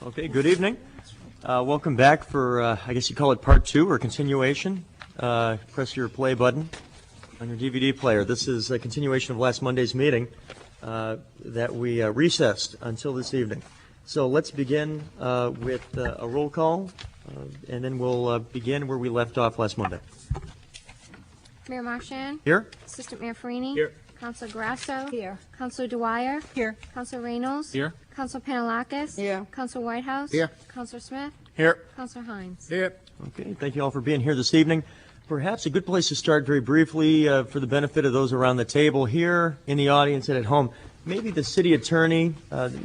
Okay, good evening. Welcome back for, I guess you call it part 2 or continuation. Press your play button on your DVD player. This is a continuation of last Monday's meeting that we recessed until this evening. So let's begin with a roll call, and then we'll begin where we left off last Monday. Mayor Marchand. Here. Assistant Mayor Farini. Here. Councilor Grasso. Here. Councilor Dwyer. Here. Councilor Reynolds. Here. Councilor Panalakis. Here. Councilor Whitehouse. Here. Councilor Smith. Here. Councilor Hines. Here. Okay, thank you all for being here this evening. Perhaps a good place to start very briefly for the benefit of those around the table here in the audience and at home. Maybe the city attorney,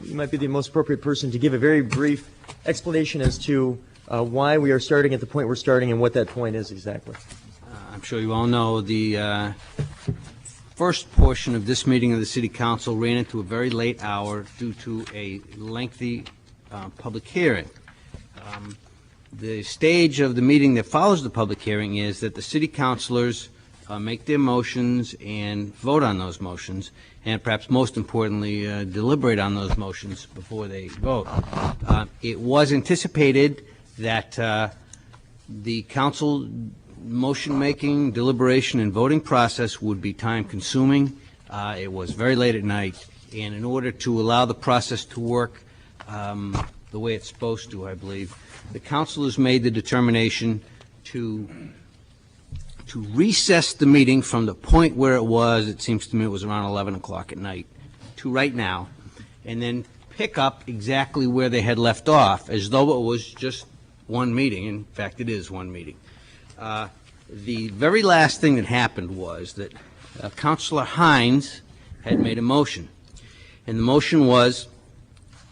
you might be the most appropriate person to give a very brief explanation as to why we are starting at the point we're starting and what that point is exactly. I'm sure you all know the first portion of this meeting of the City Council ran into a very late hour due to a lengthy public hearing. The stage of the meeting that follows the public hearing is that the City Councilors make their motions and vote on those motions, and perhaps most importantly, deliberate on those motions before they vote. It was anticipated that the Council motion-making, deliberation, and voting process would be time-consuming. It was very late at night, and in order to allow the process to work the way it's supposed to, I believe, the councilors made the determination to recess the meeting from the point where it was, it seems to me it was around 11 o'clock at night, to right now, and then pick up exactly where they had left off, as though it was just one meeting. In fact, it is one meeting. The very last thing that happened was that Councilor Hines had made a motion, and the motion was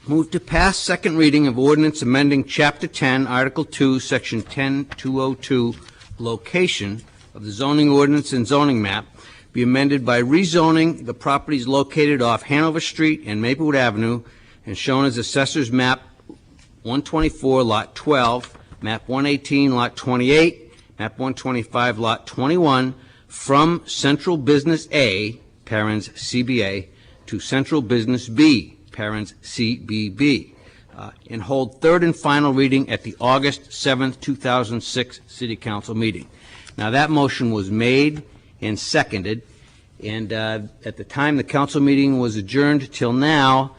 move to pass second reading of ordinance amending Chapter 10, Article 2, Section 10202, location of the zoning ordinance and zoning map, be amended by rezoning the properties located off Hanover Street and Maplewood Avenue and shown as Assessor's Map 124, Lot 12, Map 118, Lot 28, Map 125, Lot 21, from Central Business A, parens CBA, to Central Business B, parens CBB, and hold third and final reading at the August 7th, 2006 City Council meeting. Now, that motion was made and seconded, and at the time the council meeting was adjourned till now,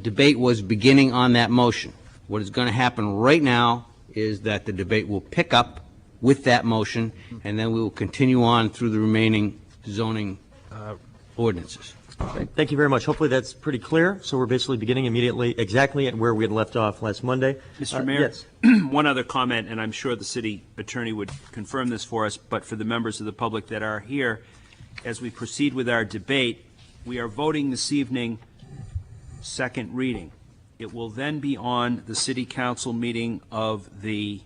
debate was beginning on that motion. What is going to happen right now is that the debate will pick up with that motion, and then we will continue on through the remaining zoning ordinances. Okay, thank you very much. Hopefully that's pretty clear. So we're basically beginning immediately exactly at where we had left off last Monday. Mr. Mayor, yes. One other comment, and I'm sure the city attorney would confirm this for us, but for the members of the public that are here, as we proceed with our debate, we are voting this evening second reading. It will then be on the City Council meeting of the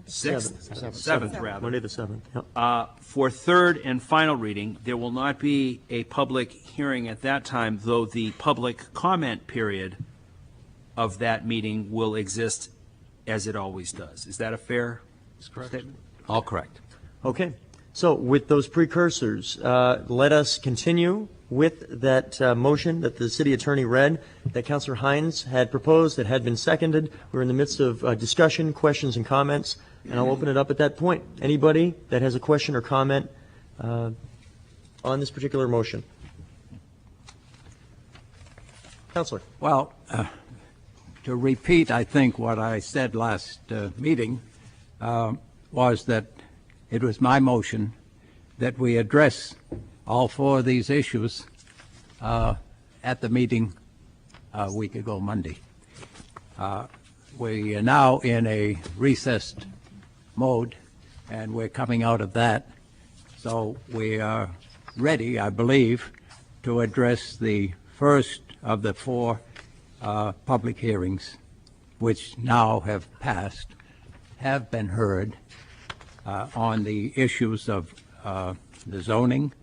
7th, rather. Monday the 7th. Yep. For third and final reading, there will not be a public hearing at that time, though the public comment period of that meeting will exist as it always does. Is that a fair statement? All correct. Okay. So with those precursors, let us continue with that motion that the city attorney read, that Councilor Hines had proposed, that had been seconded. We're in the midst of discussion, questions, and comments, and I'll open it up at that point. Anybody that has a question or comment on this particular motion? Councilor. Well, to repeat, I think, what I said last meeting was that it was my motion that we address all four of these issues at the meeting a week ago Monday. We are now in a recessed mode, and we're coming out of that. So we are ready, I believe, to address the first of the four public hearings, which now have passed, have been heard on the issues of the zoning,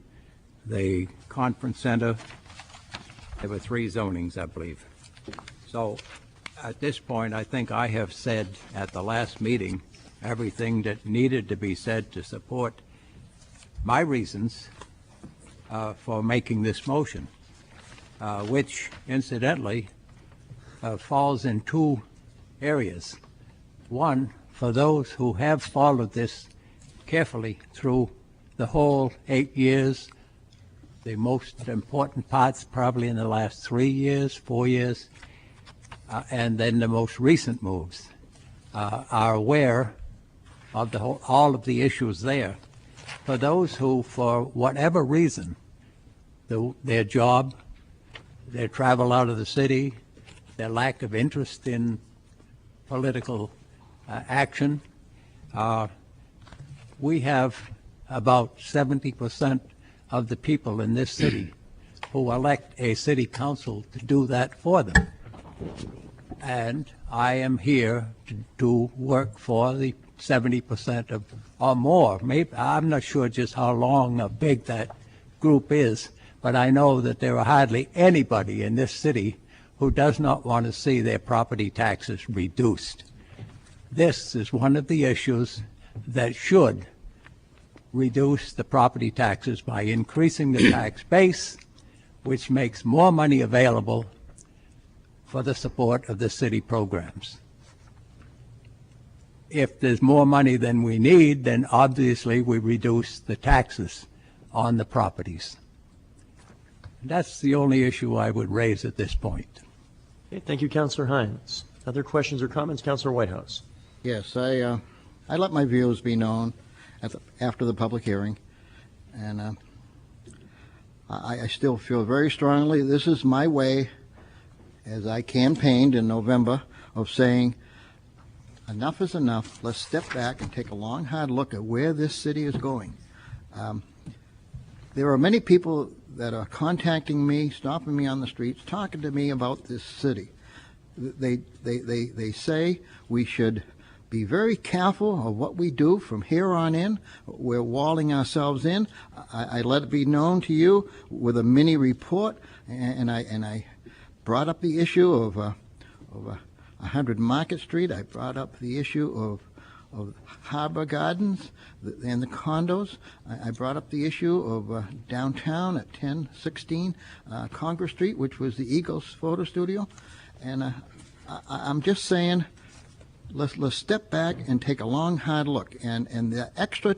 the conference center. There were 3 zonings, I believe. So at this point, I think I have said at the last meeting everything that needed to be said to support my reasons for making this motion. which incidentally falls in two areas. One, for those who have followed this carefully through the whole 8 years, the most important parts probably in the last 3 years, 4 years, and then the most recent moves, are aware of all of the issues there. For those who, for whatever reason, their job, their travel out of the city, their lack of interest in political action, we have about 70% of the people in this city who elect a city council to do that for them. And I am here to work for the 70% of, or more. Maybe, I'm not sure just how long or big that group is, but I know that there are hardly anybody in this city who does not want to see their property taxes reduced. This is one of the issues that should reduce the property taxes by increasing the tax base, which makes more money available for the support of the city programs. If there's more money than we need, then obviously we reduce the taxes on the properties. That's the only issue I would raise at this point. Okay, thank you, Councillor Hines. Other questions or comments? Councillor Whitehouse. Yes, I let my views be known after the public hearing, and I still feel very strongly this is my way, as I campaigned in November, of saying enough is enough. Let's step back and take a long, hard look at where this city is going. There are many people that are contacting me, stopping me on the streets, talking to me about this city. They say we should be very careful of what we do from here on in. We're walling ourselves in. I let it be known to you with a mini report, and I brought up the issue of 100 Market Street. I brought up the issue of Harbor Gardens and the condos. I brought up the issue of downtown at 1016 Congress Street, which was the Eagles photo studio. And I'm just saying, let's step back and take a long, hard look. And the extra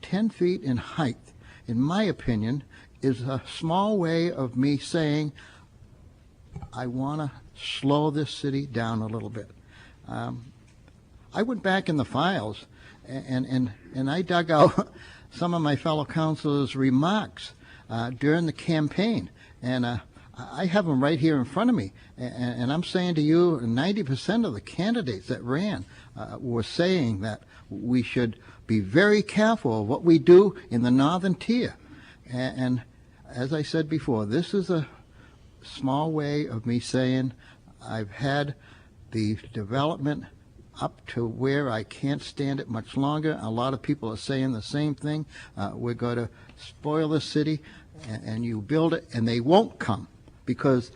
10 feet in height, in my opinion, is a small way of me saying I want to slow this city down a little bit. I went back in the files and I dug out some of my fellow councilors' remarks during the campaign, and I have them right here in front of me, and I'm saying to you, 90% of the candidates that ran were saying that we should be very careful of what we do in the northern tier. And as I said before, this is a small way of me saying I've had the development up to where I can't stand it much longer. A lot of people are saying the same thing. We're going to spoil the city, and you build it, and they won't come because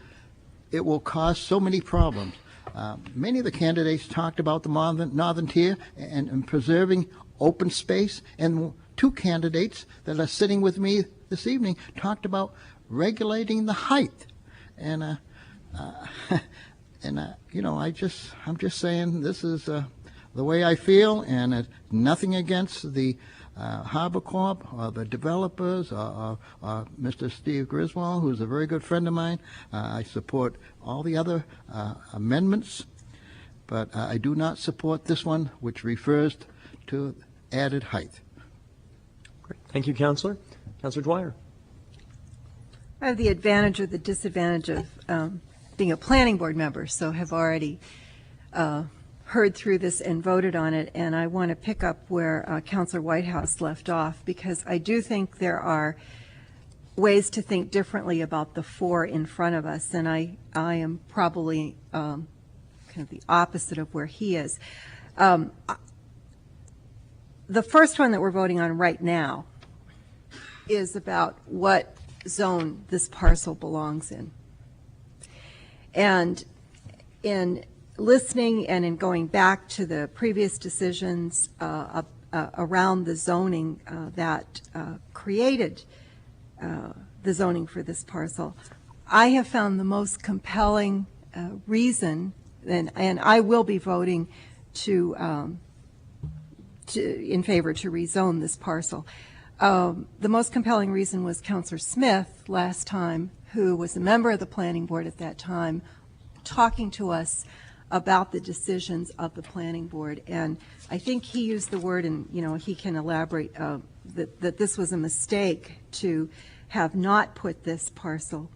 it will cause so many problems. Many of the candidates talked about the northern tier and preserving open space, and two candidates that are sitting with me this evening talked about regulating the height. And you know, I'm just saying this is the way I feel, and nothing against the Harbor Corp or the developers or Mr. Steve Griswold, who's a very good friend of mine. I support all the other amendments, but I do not support this one, which refers to added height. Great. Thank you, Councillor. Councillor Dwyer. I have the advantage or the disadvantage of being a planning board member, so have already heard through this and voted on it, and I want to pick up where Councillor Whitehouse left off, because I do think there are ways to think differently about the four in front of us, and I am probably kind of the opposite of where he is. The first one that we're voting on right now is about what zone this parcel belongs in. And in listening and in going back to the previous decisions around the zoning that created the zoning for this parcel, I have found the most compelling reason, and I will be voting in favor to rezone this parcel. The most compelling reason was Councillor Smith last time, who was a member of the planning board at that time, talking to us about the decisions of the planning board. And I think he used the word, and he can elaborate, that this was a mistake to have not put this parcel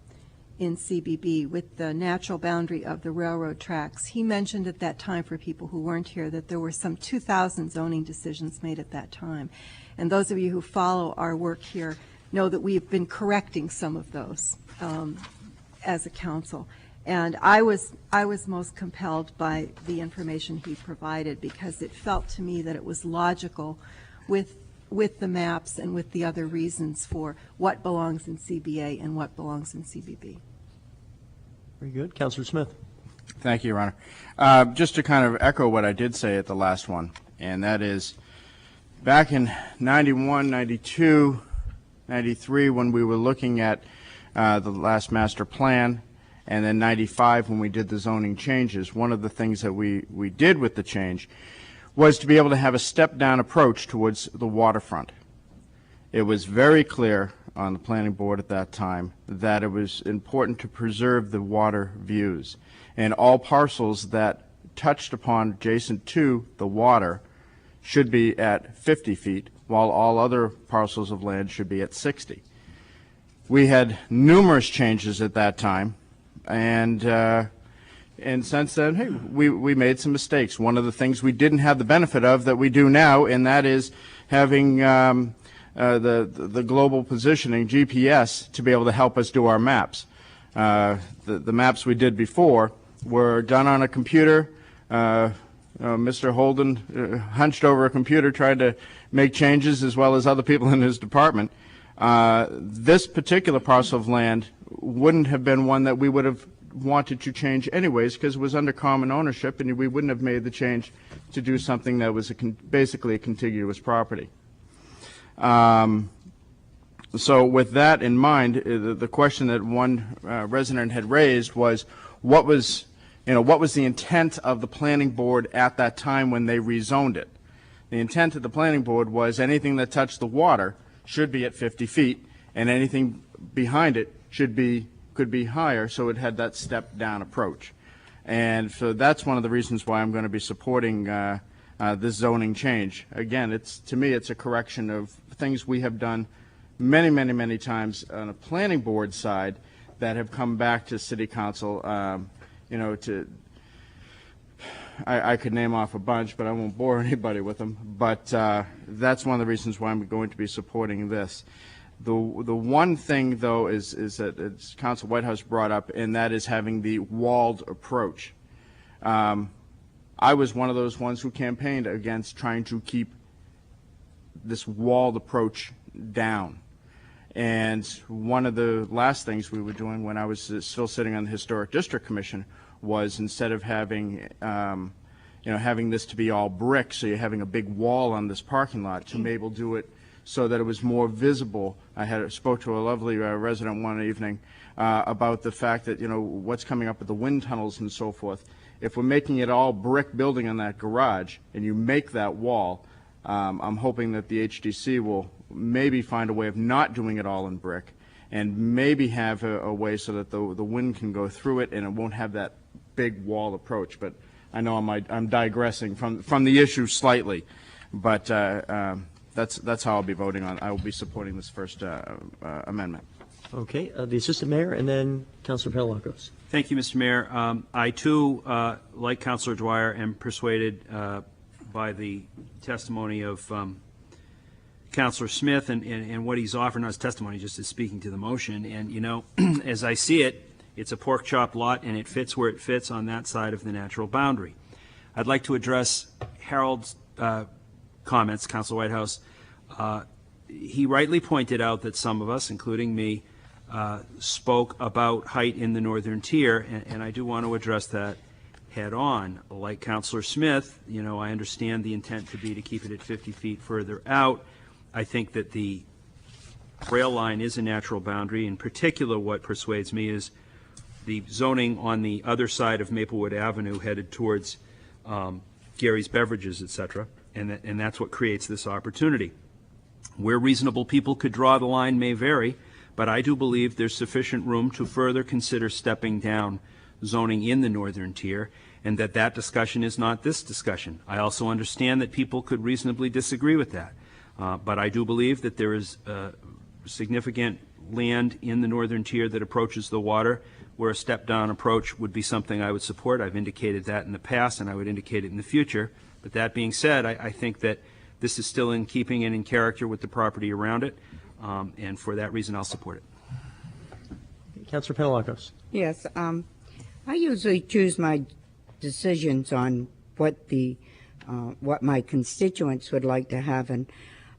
in CBB with the natural boundary of the railroad tracks. He mentioned at that time, for people who weren't here, that there were some 2,000 zoning decisions made at that time. And those of you who follow our work here know that we've been correcting some of those as a council. And I was most compelled by the information he provided, because it felt to me that it was logical with the maps and with the other reasons for what belongs in CBA and what belongs in CBB. Very good. Councillor Smith. Thank you, Your Honor. Just to kind of echo what I did say at the last one, and that is back in 91, 92, 93, when we were looking at the last master plan, and then 95 when we did the zoning changes, one of the things that we did with the change was to be able to have a step-down approach towards the waterfront. It was very clear on the planning board at that time that it was important to preserve the water views, and all parcels that touched upon adjacent to the water should be at 50 feet, while all other parcels of land should be at 60. We had numerous changes at that time, and since then, hey, we made some mistakes. One of the things we didn't have the benefit of that we do now, and that is having the global positioning, GPS, to be able to help us do our maps. The maps we did before were done on a computer. Mr. Holden hunched over a computer, tried to make changes, as well as other people in his department. This particular parcel of land wouldn't have been one that we would have wanted to change anyways, because it was under common ownership, and we wouldn't have made the change to do something that was basically a contiguous property. So with that in mind, the question that one resident had raised was, what was the intent of the planning board at that time when they rezoned it? The intent of the planning board was anything that touched the water should be at 50 feet, and anything behind it could be higher, so it had that step-down approach. And so that's one of the reasons why I'm going to be supporting this zoning change. Again, to me, it's a correction of things we have done many, many, many times on a planning board side that have come back to City Council. I could name off a bunch, but I won't bore anybody with them. But that's one of the reasons why I'm going to be supporting this. The one thing, though, is that it's Council Whitehouse brought up, and that is having the walled approach. I was one of those ones who campaigned against trying to keep this walled approach down. And one of the last things we were doing when I was still sitting on the Historic District Commission was, instead of having having this to be all brick, so you're having a big wall on this parking lot, to maybe do it so that it was more visible. I spoke to a lovely resident one evening about the fact that, what's coming up with the wind tunnels and so forth. If we're making it all brick building on that garage, and you make that wall, I'm hoping that the HDC will maybe find a way of not doing it all in brick, and maybe have a way so that the wind can go through it and it won't have that big wall approach. But I know I'm digressing from the issue slightly, but that's how I'll be voting on. I will be supporting this first amendment. Okay, the Assistant Mayor, and then Councilor Penelakos. Thank you, Mr. Mayor. I, too, like Councilor Dwyer, am persuaded by the testimony of Councilor Smith and what he's offering us testimony, just as speaking to the motion. And, as I see it, it's a pork chop lot, and it fits where it fits on that side of the natural boundary. I'd like to address Harold's comments, Councilor Whitehouse. He rightly pointed out that some of us, including me, spoke about height in the northern tier, and I do want to address that head on. Like Councilor Smith, I understand the intent to be to keep it at 50 feet further out. I think that the rail line is a natural boundary. In particular, what persuades me is the zoning on the other side of Maplewood Avenue headed towards Gary's Beverages, et cetera, and that's what creates this opportunity. Where reasonable people could draw the line may vary, but I do believe there's sufficient room to further consider stepping down zoning in the northern tier, and that discussion is not this discussion. I also understand that people could reasonably disagree with that, but I do believe that there is significant land in the northern tier that approaches the water, where a step-down approach would be something I would support. I've indicated that in the past, and I would indicate it in the future. But that being said, I think that this is still in keeping and in character with the property around it, and for that reason, I'll support it. Councilor Penelakos. Yes, I usually choose my decisions on what my constituents would like to have, and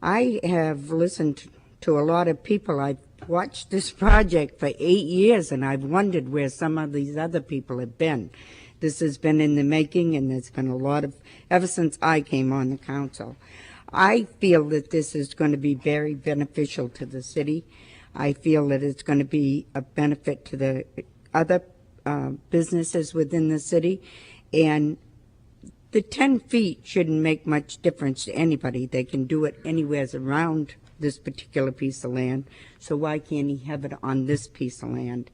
I have listened to a lot of people. I've watched this project for 8 years, and I've wondered where some of these other people have been. This has been in the making, and there's been a lot of, ever since I came on the council. I feel that this is going to be very beneficial to the city. I feel that it's going to be a benefit to the other businesses within the city, and the 10 feet shouldn't make much difference to anybody. They can do it anywhere around this particular piece of land, so why can't he have it on this piece of land?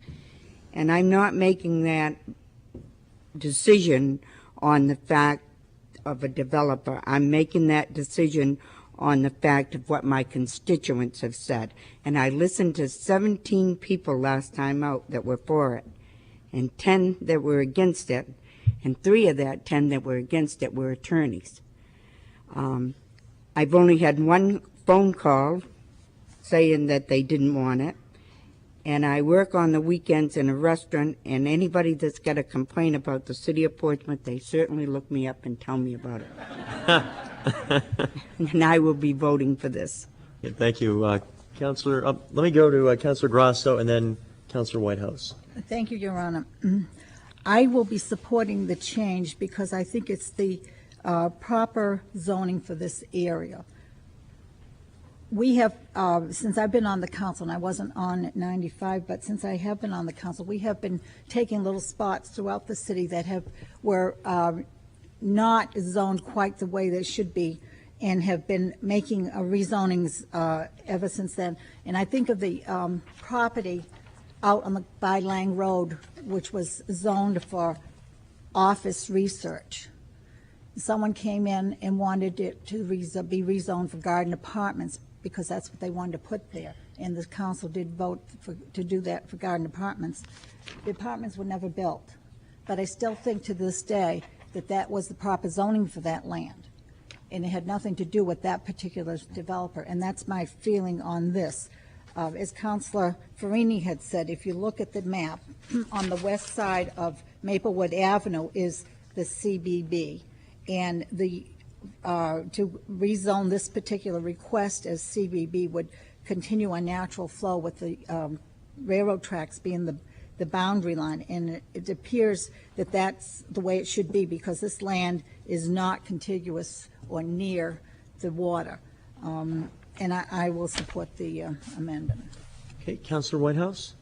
And I'm not making that decision on the fact of a developer. I'm making that decision on the fact of what my constituents have said. And I listened to 17 people last time out that were for it, and 10 that were against it, and 3 of that 10 that were against it were attorneys. I've only had one phone call saying that they didn't want it, and I work on the weekends in a restaurant, and anybody that's got a complaint about the city of Portsmouth, they certainly look me up and tell me about it. And I will be voting for this. Yeah, thank you, Councilor. Let me go to Councilor Grasso and then Councilor Whitehouse. Thank you, Your Honor. I will be supporting the change because I think it's the proper zoning for this area. We have, since I've been on the council, and I wasn't on at 95, but since I have been on the council, we have been taking little spots throughout the city that were not zoned quite the way they should be, and have been making rezonings ever since then. And I think of the property out on by Lang Road, which was zoned for office research. Someone came in and wanted it to be rezoned for garden apartments because that's what they wanted to put there. And the council did vote to do that for garden apartments. The apartments were never built. But I still think to this day that that was the proper zoning for that land. And it had nothing to do with that particular developer. And that's my feeling on this. As Councilor Farini had said, if you look at the map, on the west side of Maplewood Avenue is the CBB. And to rezone this particular request as CBB would continue a natural flow with the railroad tracks being the boundary line. And it appears that that's the way it should be because this land is not contiguous or near the water. And I will support the amendment. Okay, Councilor Whitehouse.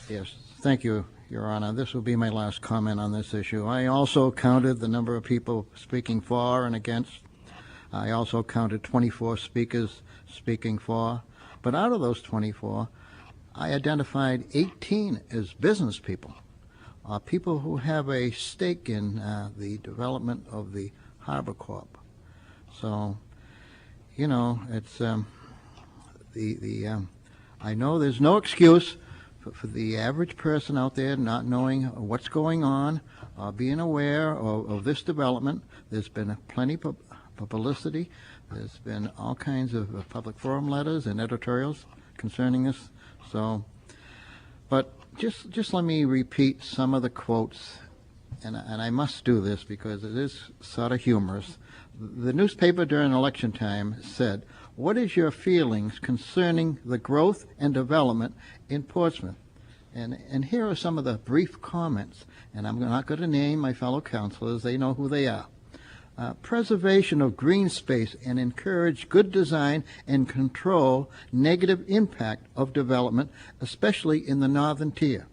Yes, thank you, Your Honor. This will be my last comment on this issue. I also counted the number of people speaking for and against. I also counted 24 speakers speaking for. But out of those 24, I identified 18 as business people, people who have a stake in the development of the Harbor Corp. So, you know, it's I know there's no excuse for the average person out there not knowing what's going on, being aware of this development. There's been plenty of publicity. There's been all kinds of public forum letters and editorials concerning this. So, but just let me repeat some of the quotes, and I must do this because it is sort of humorous. The newspaper during election time said, "What is your feelings concerning the growth and development in Portsmouth?" And here are some of the brief comments, and I'm not going to name my fellow councilors. They know who they are. preservation of green space and encourage good design and control negative impact of development, especially in the northern tier.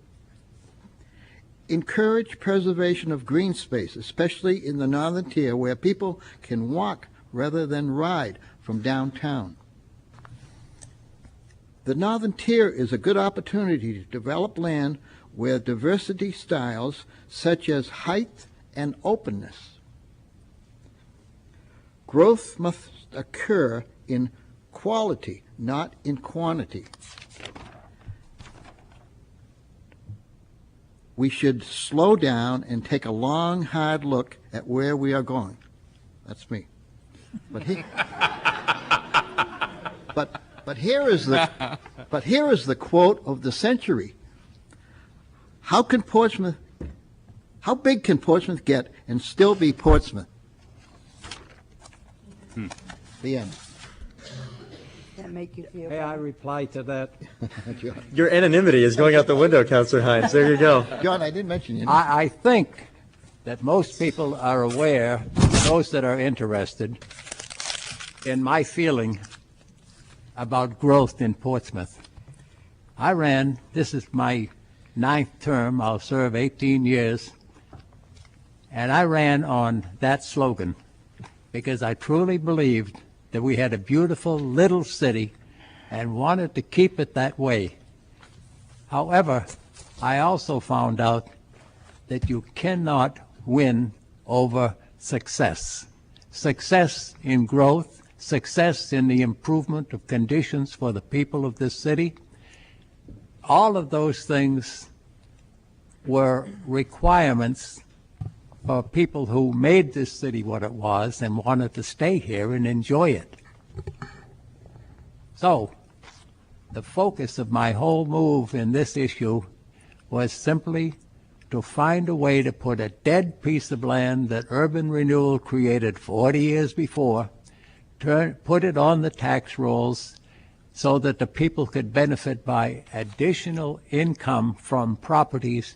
Encourage preservation of green space, especially in the northern tier where people can walk rather than ride from downtown. The northern tier is a good opportunity to develop land where diversity styles such as height and openness. Growth must occur in quality, not in quantity. We should slow down and take a long, hard look at where we are going. That's me. But here is the quote of the century. How big can Portsmouth get and still be Portsmouth? The end. That make you feel May I reply to that? Your anonymity is going out the window, Councilor Hines. There you go. John, I didn't mention you. I think that most people are aware, those that are interested, in my feeling about growth in Portsmouth. This is my 9th term, I'll serve 18 years, and I ran on that slogan because I truly believed that we had a beautiful little city and wanted to keep it that way. However, I also found out that you cannot win over success. Success in growth, success in the improvement of conditions for the people of this city. All of those things were requirements for people who made this city what it was and wanted to stay here and enjoy it. So, the focus of my whole move in this issue was simply to find a way to put a dead piece of land that urban renewal created 40 years before, put it on the tax rolls so that the people could benefit by additional income from properties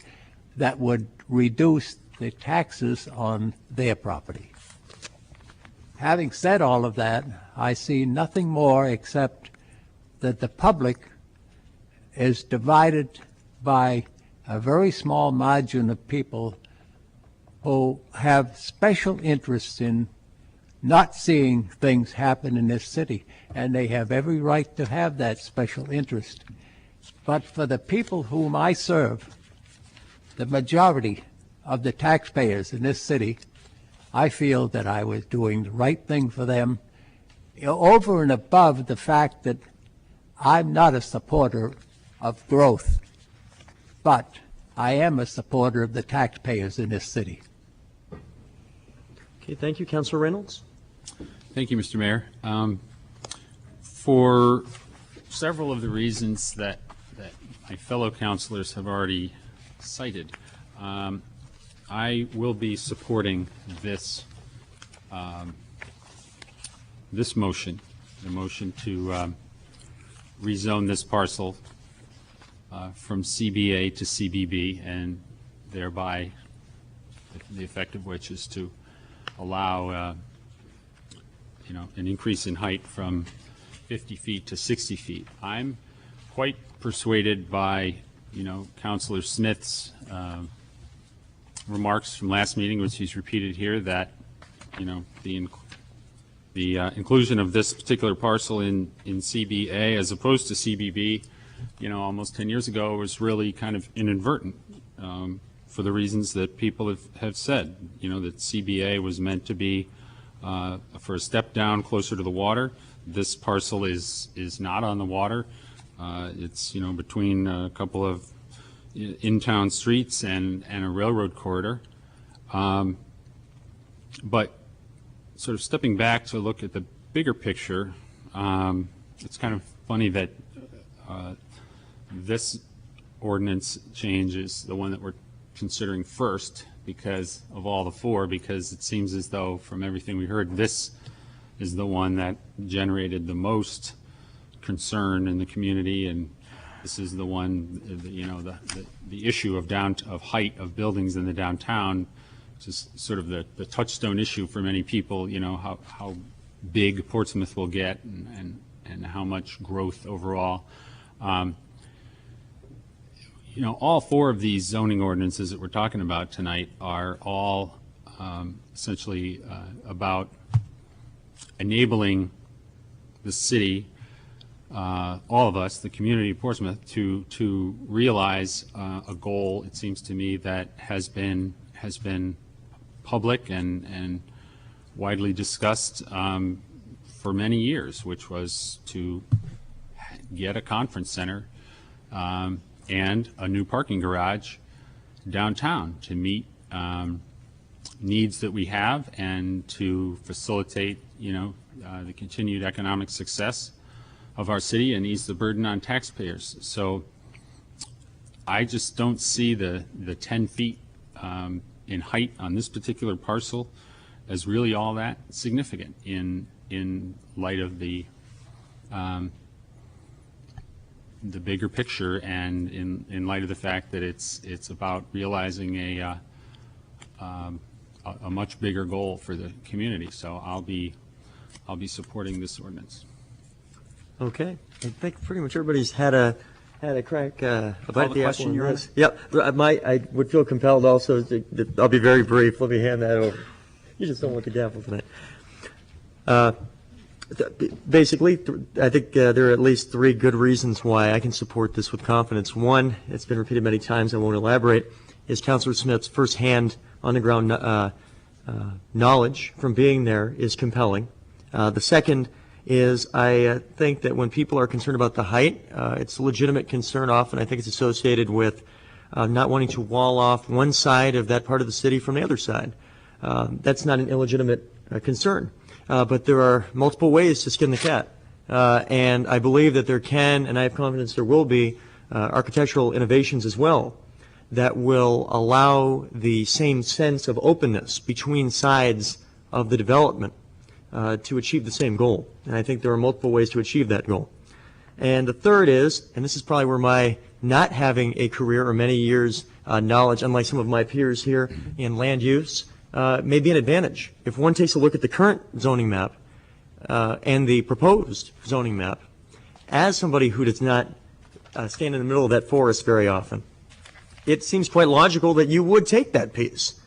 that would reduce the taxes on their property. Having said all of that, I see nothing more except that the public is divided by a very small margin of people who have special interests in not seeing things happen in this city, and they have every right to have that special interest. But for the people whom I serve, the majority of the taxpayers in this city, I feel that I was doing the right thing for them, over and above the fact that I'm not a supporter of growth, but I am a supporter of the taxpayers in this city. Okay, thank you, Councilor Reynolds. Thank you, Mr. Mayor. For several of the reasons that my fellow councilors have already cited, I will be supporting this this motion, the motion to rezone this parcel from CBA to CBB, and thereby the effect of which is to allow an increase in height from 50 feet to 60 feet. I'm quite persuaded by Councilor Smith's remarks from last meeting, which he's repeated here, that the inclusion of this particular parcel in CBA as opposed to CBB, almost 10 years ago was really kind of inadvertent for the reasons that people have said. That CBA was meant to be for a step down closer to the water. This parcel is not on the water. It's between a couple of in-town streets and a railroad corridor. But sort of stepping back to look at the bigger picture, it's kind of funny that this ordinance change is the one that we're considering first because of all the four, because it seems as though from everything we heard, this is the one that generated the most concern in the community, and this is the one, the issue of height of buildings in the downtown just sort of the touchstone issue for many people, how big Portsmouth will get and how much growth overall. All four of these zoning ordinances that we're talking about tonight are all essentially about enabling the city, all of us, the community of Portsmouth, to realize a goal, it seems to me, that has been public and widely discussed for many years, which was to get a conference center and a new parking garage downtown to meet needs that we have and to facilitate, the continued economic success of our city and ease the burden on taxpayers. So I just don't see the 10 feet in height on this particular parcel as really all that significant in light of the bigger picture and in light of the fact that it's about realizing a much bigger goal for the community. So I'll be supporting this ordinance. Okay, I think pretty much everybody's had a crack about the apple. Your Honor? Yep, I would feel compelled also. I'll be very brief. Let me hand that over. You just don't want the gavel tonight. Basically, I think there are at least three good reasons why I can support this with confidence. One, it's been repeated many times, I won't elaborate, is Councilor Smith's firsthand on-the-ground knowledge from being there is compelling. The second is I think that when people are concerned about the height, it's a legitimate concern often. I think it's associated with not wanting to wall off one side of that part of the city from the other side. That's not an illegitimate concern. But there are multiple ways to skin the cat. And I believe that there can, and I have confidence there will be, architectural innovations as well that will allow the same sense of openness between sides of the development to achieve the same goal. And I think there are multiple ways to achieve that goal. And the third is, and this is probably where my not having a career or many years knowledge, unlike some of my peers here in land use, may be an advantage. If one takes a look at the current zoning map and the proposed zoning map, as somebody who does not stand in the middle of that forest very often, it seems quite logical that you would take that piece.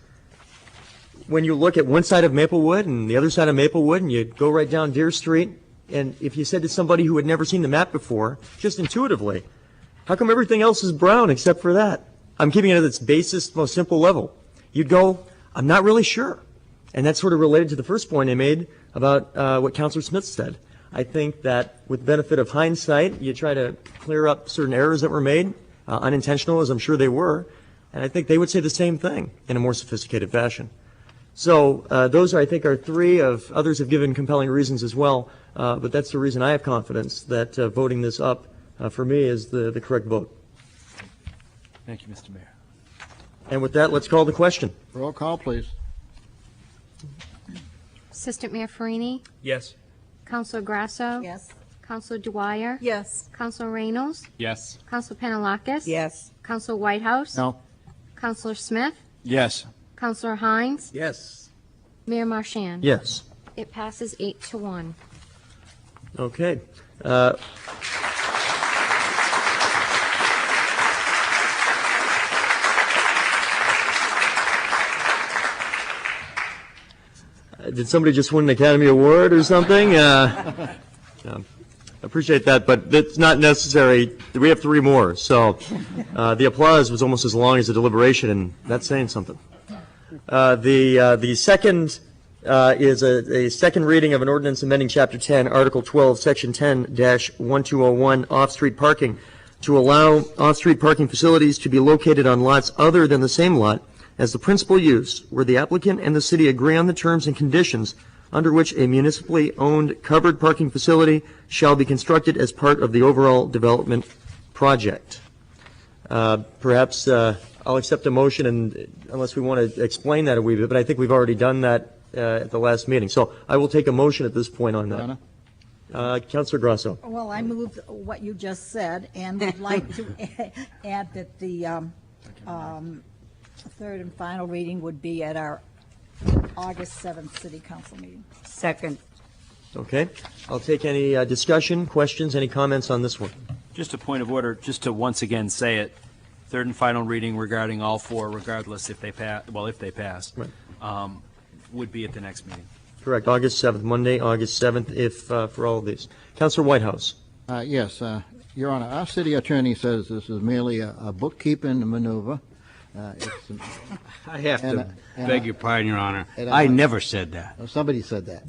When you look at one side of Maplewood and the other side of Maplewood and you go right down Deer Street, and if you said to somebody who had never seen the map before, just intuitively, how come everything else is brown except for that? I'm keeping it at its basest, most simple level. You'd go, I'm not really sure. And that's sort of related to the first point I made about what Councilor Smith said. I think that with benefit of hindsight, you try to clear up certain errors that were made, unintentional as I'm sure they were, and I think they would say the same thing in a more sophisticated fashion. So those, I think, are three of others have given compelling reasons as well, but that's the reason I have confidence that voting this up for me is the correct vote. Thank you, Mr. Mayor. And with that, let's call the question. Roll call, please. Assistant Mayor Farini, Yes. Councilor Grasso, Yes. Councilor Dwyer, Yes. Councilor Reynolds, Yes. Councilor Panalakis, Yes. Councilor Whitehouse, No. Councilor Smith, Yes. Councilor Hines, Yes. Mayor Marchand. Yes. It passes 8-1. Okay. Did somebody just win an Academy Award or something? Appreciate that, but that's not necessary. We have three more, so the applause was almost as long as the deliberation, and that's saying something. The second is a second reading of an ordinance amending Chapter 10, Article 12, Section 10-1201, off-street parking, to allow off-street parking facilities to be located on lots other than the same lot as the principal use, where the applicant and the city agree on the terms and conditions under which a municipally owned covered parking facility shall be constructed as part of the overall development project. Perhaps I'll accept a motion, and unless we want to explain that a wee bit, but I think we've already done that at the last meeting. So I will take a motion at this point on that. Councilor Grasso. Well, I move what you just said and would like to add that the the third and final reading would be at our August 7th City Council meeting. Second. Okay. I'll take any discussion, questions, any comments on this one? Just a point of order, just to once again say it, third and final reading regarding all four, regardless if they pass, well, if they pass, Right. would be at the next meeting. Correct. August 7th, Monday, August 7th, if, for all of these. Councilor Whitehouse. Yes, Your Honor, our city attorney says this is merely a bookkeeping maneuver. It's, I have to And, beg your pardon, Your Honor. and I never said that. somebody said that.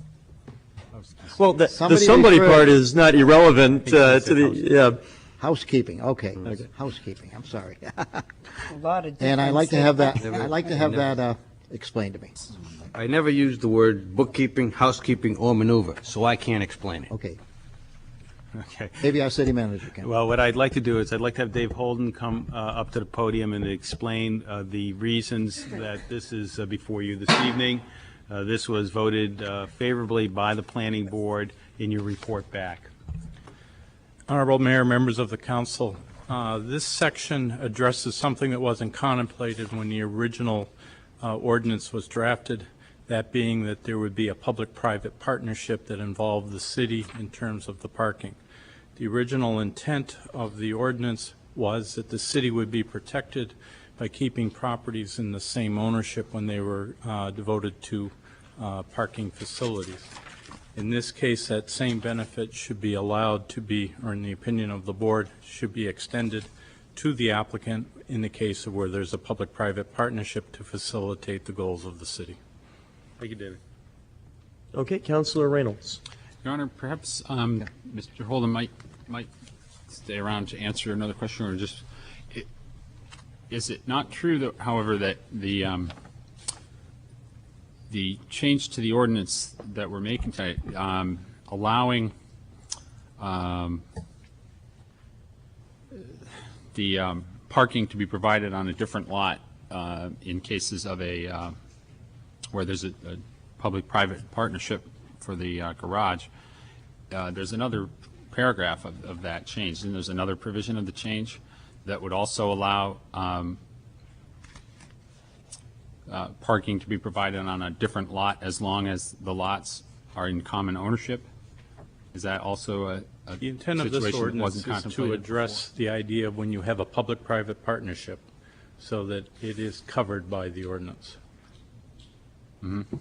Well, the Somebody somebody referred- part is not irrelevant to the, yeah. Housekeeping, okay. Housekeeping, I'm sorry. A lot of And I'd like to have that, Never- I'd like to have that explained to me. I never used the word bookkeeping, housekeeping, or maneuver, so I can't explain it. Okay, Okay. maybe our city manager can. Well, what I'd like to do is I'd like to have Dave Holden come up to the podium and explain the reasons that this is before you this evening. This was voted favorably by the planning board in your report back. Honorable Mayor, members of the council, this section addresses something that wasn't contemplated when the original ordinance was drafted, that being that there would be a public-private partnership that involved the city in terms of the parking. The original intent of the ordinance was that the city would be protected by keeping properties in the same ownership when they were devoted to parking facilities. In this case, that same benefit should be allowed to be, or in the opinion of the board, should be extended to the applicant in the case of where there's a public-private partnership to facilitate the goals of the city. Thank you, David. Okay, Councilor Reynolds. Your Honor, perhaps Mr. Holden might stay around to answer another question, or just, is it not true, that, however, that the change to the ordinance that we're making tonight, allowing the parking to be provided on a different lot in cases of a where there's a public-private partnership for the garage, there's another paragraph of that change, and there's another provision of the change that would also allow parking to be provided on a different lot as long as the lots are in common ownership. Is that also a The intent of this situation that ordinance wasn't is to contemplated address the idea of when you have a public-private partnership, so that it is covered by the ordinance. Mm-hmm.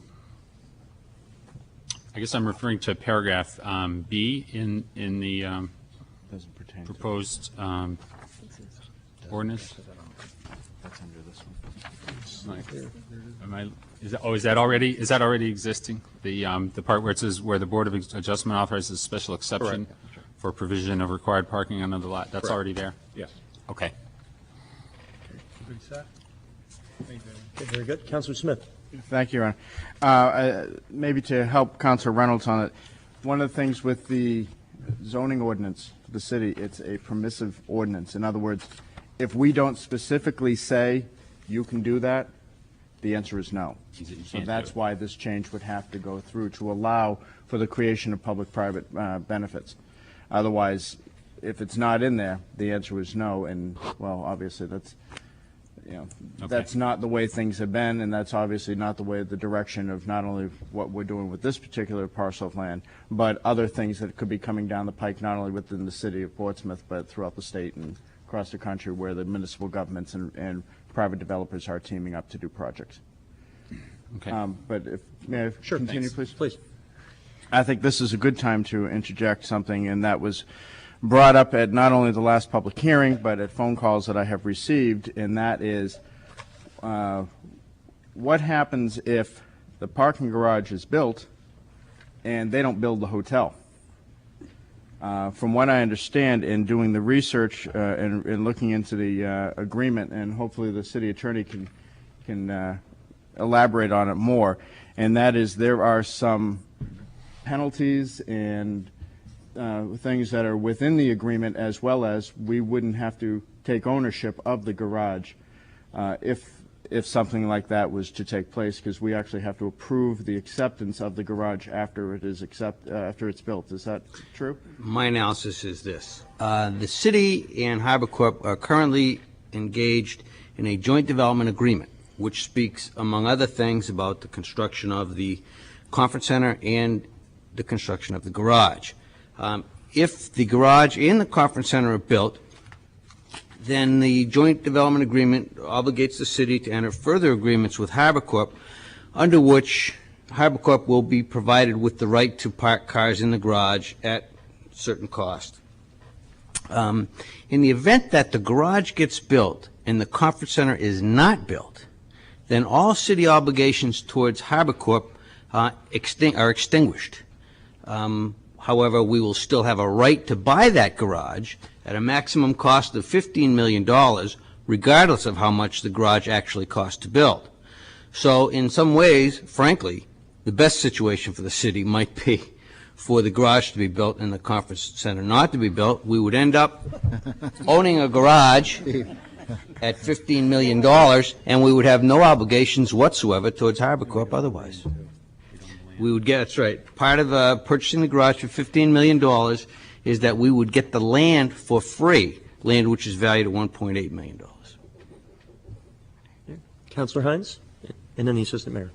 I guess I'm referring to paragraph B in the Doesn't pertain to. proposed ordinance. That's under this one. Is that already existing? The part where it says where the Board of Adjustment authorizes special exception for provision of required parking on another lot, that's already there? Yes. Okay. Okay, very good. Councilor Smith. Thank you, Your Honor. Maybe to help Councilor Reynolds on it, one of the things with the zoning ordinance for the city, it's a permissive ordinance. In other words, if we don't specifically say you can do that, the answer is no. So that's why this change would have to go through to allow for the creation of public-private benefits. Otherwise, if it's not in there, the answer is no, and, well, obviously that's, that's not the way things have been, and that's obviously not the way, the direction of not only what we're doing with this particular parcel of land, but other things that could be coming down the pike, not only within the city of Portsmouth, but throughout the state and across the country, where the municipal governments and private developers are teaming up to do projects. Okay. But if, may I continue, please? Please. I think this is a good time to interject something, and that was brought up at not only the last public hearing, but at phone calls that I have received, and that is what happens if the parking garage is built and they don't build the hotel? From what I understand in doing the research and looking into the agreement, and hopefully the city attorney can elaborate on it more, and that is there are some penalties and things that are within the agreement, as well as we wouldn't have to take ownership of the garage if something like that was to take place, because we actually have to approve the acceptance of the garage after it is after it's built. Is that true? My analysis is this. The city and Harbor Corp are currently engaged in a joint development agreement which speaks, among other things, about the construction of the conference center and the construction of the garage. If the garage and the conference center are built, then the joint development agreement obligates the city to enter further agreements with Harbor Corp, under which Harbor Corp will be provided with the right to park cars in the garage at certain cost. In the event that the garage gets built and the conference center is not built, then all city obligations towards Harbor Corp are extinguished. However, we will still have a right to buy that garage at a maximum cost of $15 million, regardless of how much the garage actually costs to build. So in some ways, frankly, the best situation for the city might be for the garage to be built and the conference center not to be built. We would end up owning a garage at $15 million, and we would have no obligations whatsoever towards Harbor Corp otherwise. We would get, that's right, part of purchasing the garage for $15 million is that we would get the land for free, land which is valued at $1.8 million. Councilor Hines, and then the Assistant Mayor.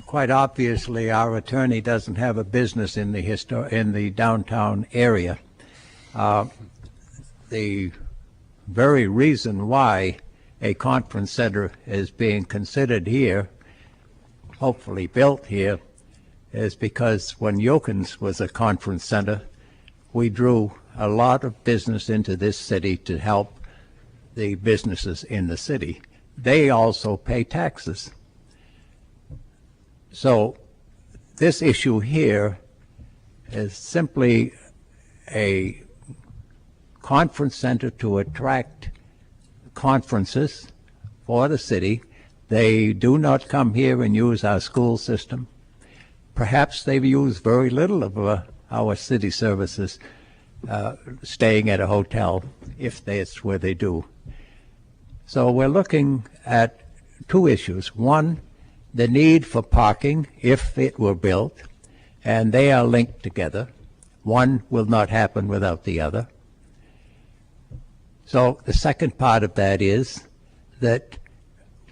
Quite obviously, our attorney doesn't have a business in the downtown area. The very reason why a conference center is being considered here, hopefully built here, is because when Yokins was a conference center, we drew a lot of business into this city to help the businesses in the city. They also pay taxes. So this issue here is simply a conference center to attract conferences for the city. They do not come here and use our school system. Perhaps they've used very little of our city services, staying at a hotel, if that's where they do. So we're looking at two issues. One, the need for parking if it were built, and they are linked together. One will not happen without the other. So the second part of that is that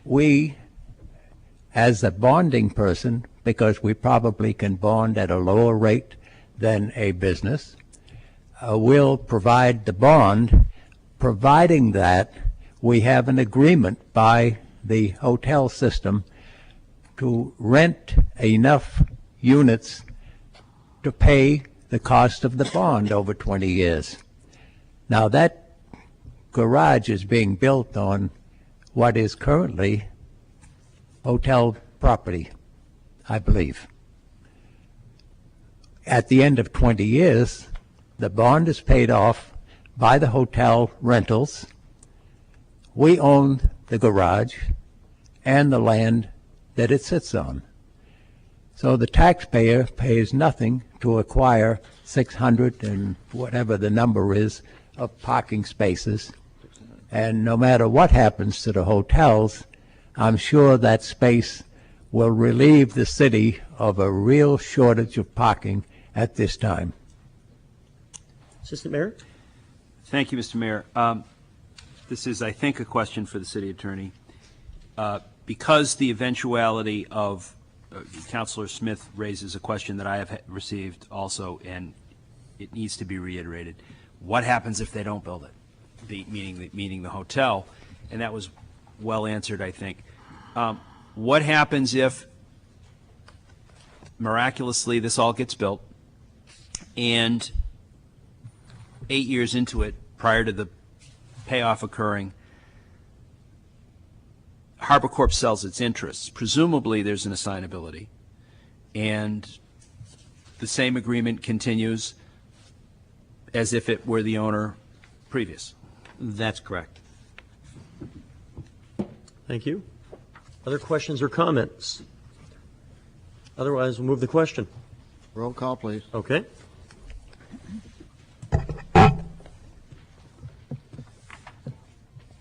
we, as a bonding person, because we probably can bond at a lower rate than a business, will provide the bond, providing that we have an agreement by the hotel system to rent enough units to pay the cost of the bond over 20 years. Now that garage is being built on what is currently hotel property, I believe. At the end of 20 years, the bond is paid off by the hotel rentals. We own the garage and the land that it sits on. So the taxpayer pays nothing to acquire 600 and whatever the number is of parking spaces. And no matter what happens to the hotels, I'm sure that space will relieve the city of a real shortage of parking at this time. Assistant Mayor? Thank you, Mr. Mayor. This is, I think, a question for the city attorney. Because the eventuality of Councilor Smith raises a question that I have received also, and it needs to be reiterated. What happens if they don't build it? Meaning the hotel, and that was well answered, I think. What happens if miraculously this all gets built and 8 years into it, prior to the payoff occurring, Harbor Corp sells its interests? Presumably there's an assignability, and the same agreement continues as if it were the owner previous. That's correct. Thank you. Other questions or comments? Otherwise, we'll move the question. Roll call, please. Okay.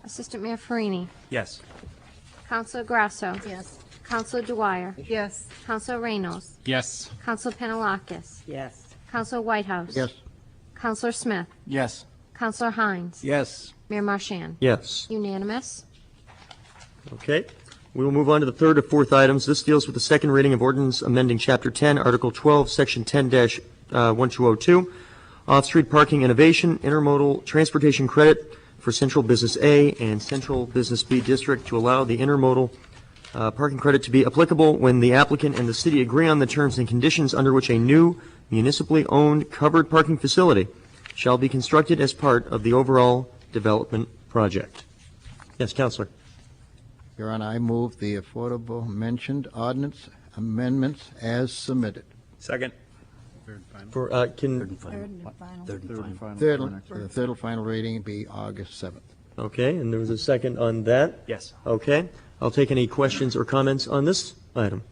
Assistant Mayor Farini. Yes. Councilor Grasso. Yes. Councilor Dwyer. Yes. Councilor Reynolds. Yes. Councilor Penelakis. Yes. Councilor Whitehouse. Yes. Councilor Smith. Yes. Councilor Hines. Yes. Mayor Marchand. Yes. Unanimous. Okay. We will move on to the third of fourth items. This deals with the second reading of ordinance amending Chapter 10, Article 12, Section 10-1202, off-street parking innovation, intermodal transportation credit for Central Business A and Central Business B District to allow the intermodal parking credit to be applicable when the applicant and the city agree on the terms and conditions under which a new municipally owned covered parking facility shall be constructed as part of the overall development project. Yes, Counselor. Your Honor, I move the affordable mentioned ordinance amendments as submitted. Second. For, can, Third and final. The third and final reading be August 7th. okay, and there was a second on that? Yes. Okay. I'll take any questions or comments on this item.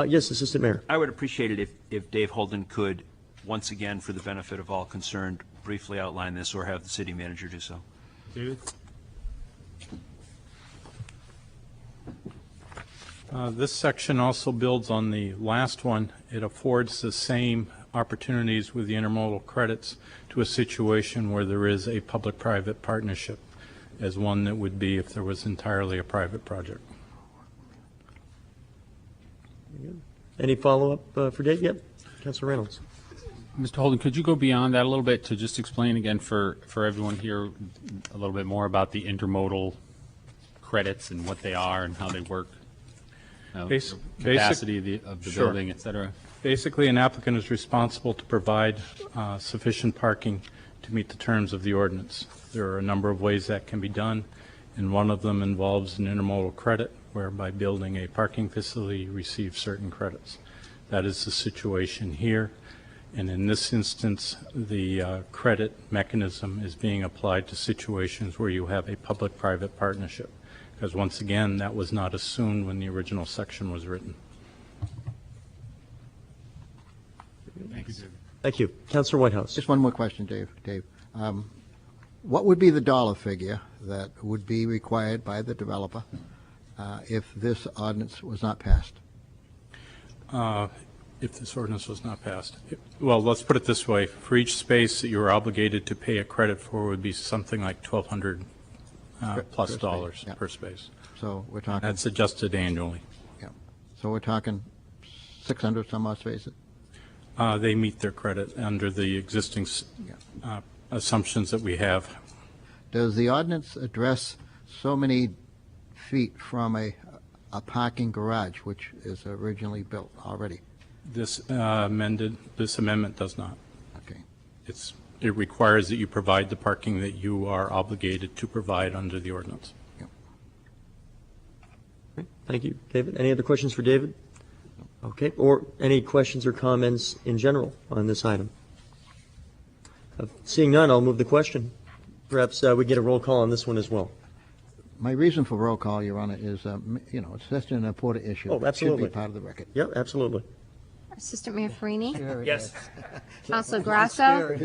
Yes, Assistant Mayor. I would appreciate it if Dave Holden could, once again, for the benefit of all concerned, briefly outline this or have the city manager do so. David? This section also builds on the last one. It affords the same opportunities with the intermodal credits to a situation where there is a public-private partnership as one that would be if there was entirely a private project. Any follow-up for Dave? Yep. Councilor Reynolds. Mr. Holden, could you go beyond that a little bit to just explain again for everyone here a little bit more about the intermodal credits and what they are and how they work? Capacity of the Sure. building, et cetera. Basically, an applicant is responsible to provide sufficient parking to meet the terms of the ordinance. There are a number of ways that can be done, and one of them involves an intermodal credit, whereby building a parking facility receives certain credits. That is the situation here, and in this instance, the credit mechanism is being applied to situations where you have a public-private partnership, because once again, that was not assumed when the original section was written. Thanks. Thank you. Councilor Whitehouse. Just one more question, Dave. What would be the dollar figure that would be required by the developer if this ordinance was not passed? If this ordinance was not passed. Well, let's put it this way. For each space that you were obligated to pay a credit for would be something like $1,200 plus dollars per space. So we're talking. That's adjusted annually. Yeah. So we're talking 600 some odd spaces? They meet their credit under the existing assumptions that we have. Does the ordinance address so many feet from a parking garage, which is originally built already? This amendment does not. Okay. It requires that you provide the parking that you are obligated to provide under the ordinance. Okay. Thank you, David. Any other questions for David? Okay. Or any questions or comments in general on this item? Seeing none, I'll move the question. Perhaps we get a roll call on this one as well. My reason for roll call, Your Honor, is, it's such an important issue. Oh, absolutely. It should be part of the record. Yep, absolutely. Assistant Mayor Farini? Yes. Councilor Grasso?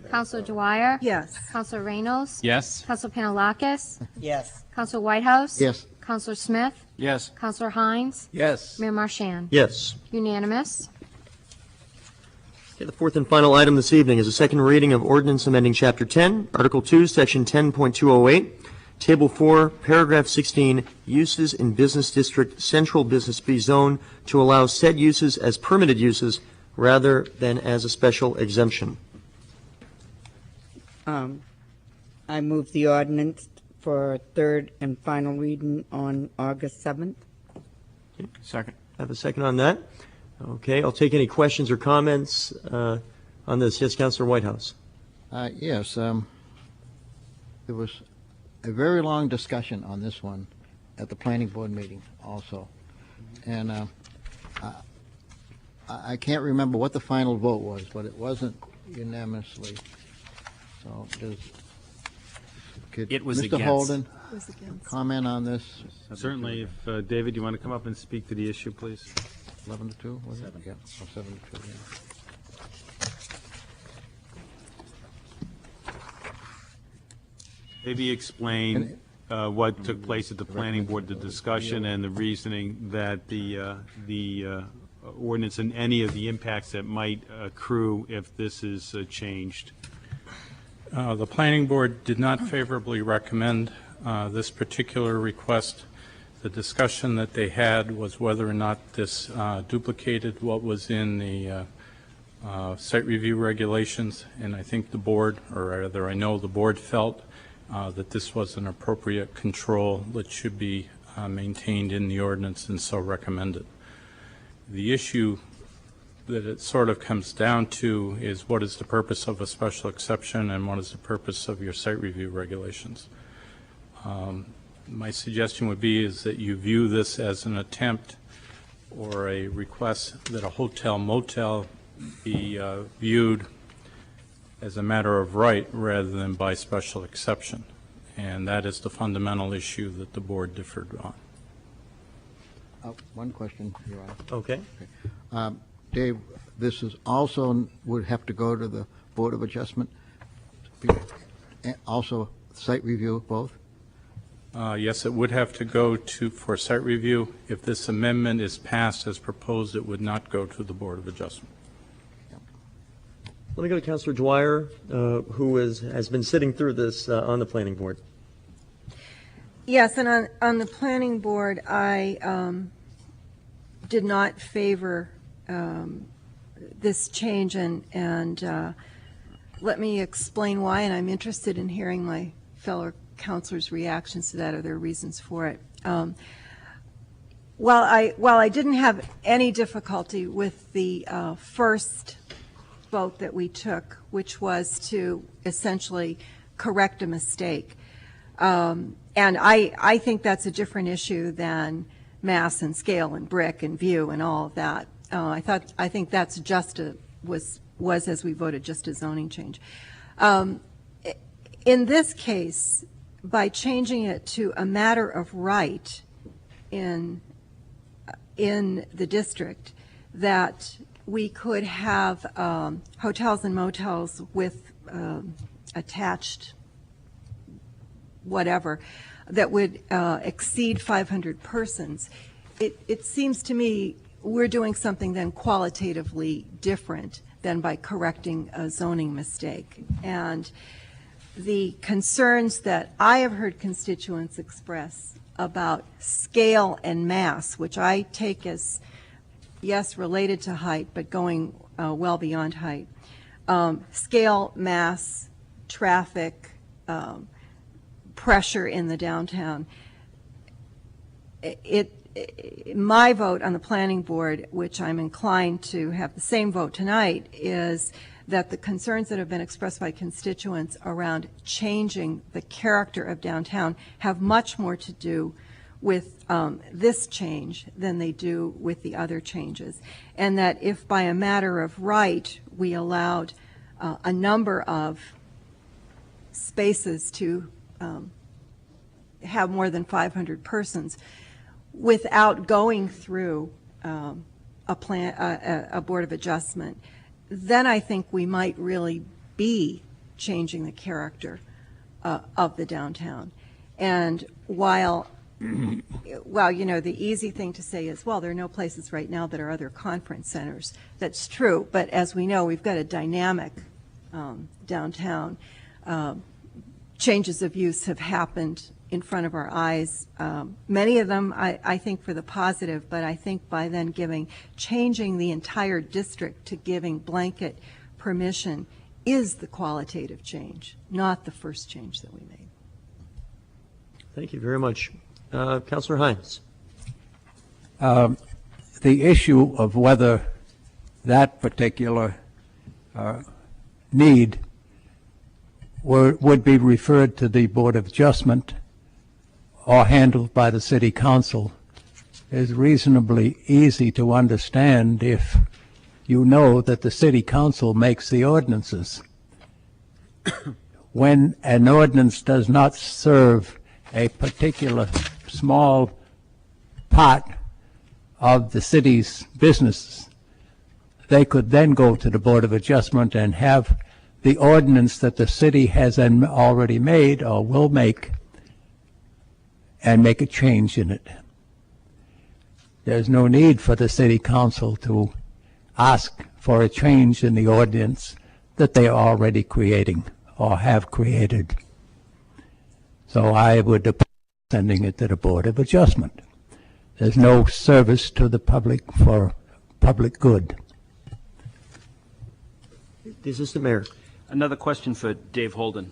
Councilor Dwyer? Yes. Councilor Reynolds? Yes. Councilor Panalakis? Yes. Councilor Whitehouse? Yes. Councilor Smith? Yes. Councilor Hines? Yes. Mayor Marchand? Yes. Unanimous. Okay, the fourth and final item this evening is a second reading of ordinance amending Chapter 10, Article 2, Section 10.208, Table 4, Paragraph 16, uses in Business District Central Business B Zone to allow said uses as permitted uses rather than as a special exemption. I move the ordinance for third and final reading on August 7th. Second. I have a second on that. Okay, I'll take any questions or comments on this. Yes, Councilor Whitehouse. Yes. There was a very long discussion on this one at the planning board meeting also. And I can't remember what the final vote was, but it wasn't unanimously. So could It was Mr. against. Holden Was against. comment on this? Certainly, if, David, you want to come up and speak to the issue, please? 11 to 2, was it? Yeah, or 7 to 2, yeah. Maybe explain what took place at the planning board, the discussion and the reasoning that the ordinance and any of the impacts that might accrue if this is changed. The planning board did not favorably recommend this particular request. The discussion that they had was whether or not this duplicated what was in the site review regulations, and I think the board, or rather I know the board felt that this was an appropriate control that should be maintained in the ordinance, and so recommended. The issue that it sort of comes down to is what is the purpose of a special exception and what is the purpose of your site review regulations. My suggestion would be is that you view this as an attempt or a request that a hotel motel be viewed as a matter of right rather than by special exception. And that is the fundamental issue that the board differed on. One question, Your Honor. Okay. Dave, this is also would have to go to the Board of Adjustment? Also, site review, both? Yes, it would have to go for site review. If this amendment is passed as proposed, it would not go to the Board of Adjustment. Let me go to Councilor Dwyer, who has been sitting through this on the planning board. Yes, and on the planning board, I did not favor this change, and let me explain why, and I'm interested in hearing my fellow councilors' reactions to that, or their reasons for it. While I didn't have any difficulty with the first vote that we took, which was to essentially correct a mistake, and I think that's a different issue than mass and scale and brick and view and all of that. I think that's just was as we voted, just a zoning change. In this case, by changing it to a matter of right in the district, that we could have hotels and motels with attached whatever that would exceed 500 persons, it seems to me we're doing something then qualitatively different than by correcting a zoning mistake. And the concerns that I have heard constituents express about scale and mass, which I take as, yes, related to height, but going well beyond height. Scale, mass, traffic, pressure in the downtown. My vote on the planning board, which I'm inclined to have the same vote tonight, is that the concerns that have been expressed by constituents around changing the character of downtown have much more to do with this change than they do with the other changes. And that if by a matter of right we allowed a number of spaces to have more than 500 persons without going through a board of adjustment, then I think we might really be changing the character of the downtown. And while you know, the easy thing to say is, well, there are no places right now that are other conference centers. That's true, but as we know, we've got a dynamic downtown. Changes of use have happened in front of our eyes. Many of them, I think, for the positive, but I think by then changing the entire district to giving blanket permission is the qualitative change, not the first change that we made. Thank you very much. Councilor Hines. The issue of whether that particular need would be referred to the Board of Adjustment or handled by the City Council is reasonably easy to understand if you know that the City Council makes the ordinances. When an ordinance does not serve a particular small part of the city's businesses, they could then go to the Board of Adjustment and have the ordinance that the city has already made or will make and make a change in it. There's no need for the City Council to ask for a change in the ordinance that they are already creating or have created. So I would oppose sending it to the Board of Adjustment. There's no service to the public for public good. The Assistant Mayor. Another question for Dave Holden.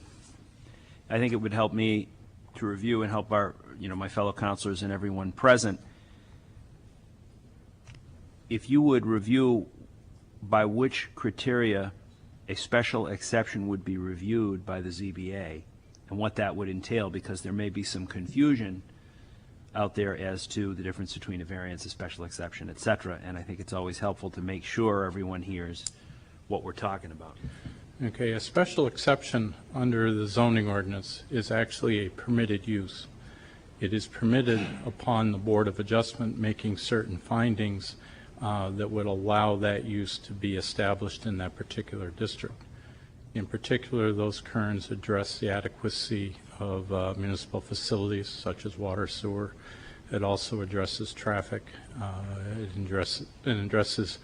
I think it would help me to review and help our, my fellow counselors and everyone present. If you would review by which criteria a special exception would be reviewed by the ZBA and what that would entail, because there may be some confusion out there as to the difference between a variance, a special exception, et cetera. And I think it's always helpful to make sure everyone hears what we're talking about. Okay, a special exception under the zoning ordinance is actually a permitted use. It is permitted upon the Board of Adjustment making certain findings that would allow that use to be established in that particular district. In particular, those terms address the adequacy of municipal facilities such as water, sewer. It also addresses traffic. It addresses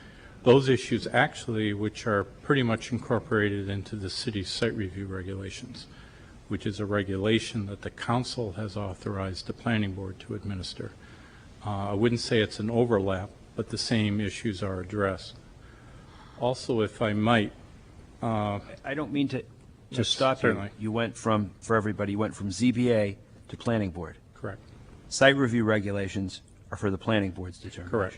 those issues actually which are pretty much incorporated into the city's site review regulations, which is a regulation that the council has authorized the planning board to administer. I wouldn't say it's an overlap, but the same issues are addressed. Also, if I might, I don't mean to Yes, stop certainly. you. You went from, for everybody, you went from ZBA to planning board. correct, Site review regulations are for the planning board's determination. correct,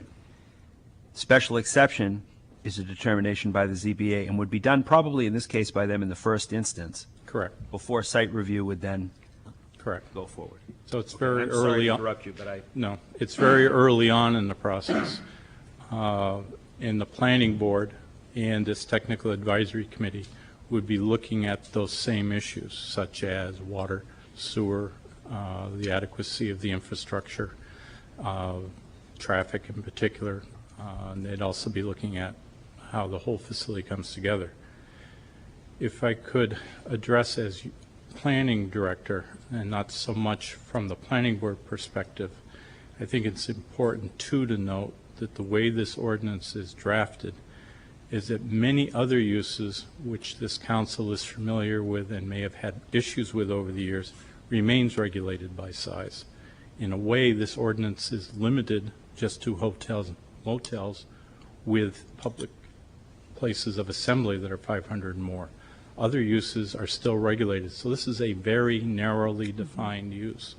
Special exception is a determination by the ZBA and would be done probably in this case by them in the first instance correct, before site review would then correct. go forward. So it's very I'm sorry early to on. interrupt you, but I, No, it's very early on in the process. In the planning board and this technical advisory committee would be looking at those same issues, such as water, sewer, the adequacy of the infrastructure, traffic in particular, and they'd also be looking at how the whole facility comes together. If I could address as planning director, and not so much from the planning board perspective, I think it's important too to note that the way this ordinance is drafted is that many other uses which this council is familiar with and may have had issues with over the years remains regulated by size. In a way, this ordinance is limited just to hotels and motels with public places of assembly that are 500 and more. Other uses are still regulated, so this is a very narrowly defined use.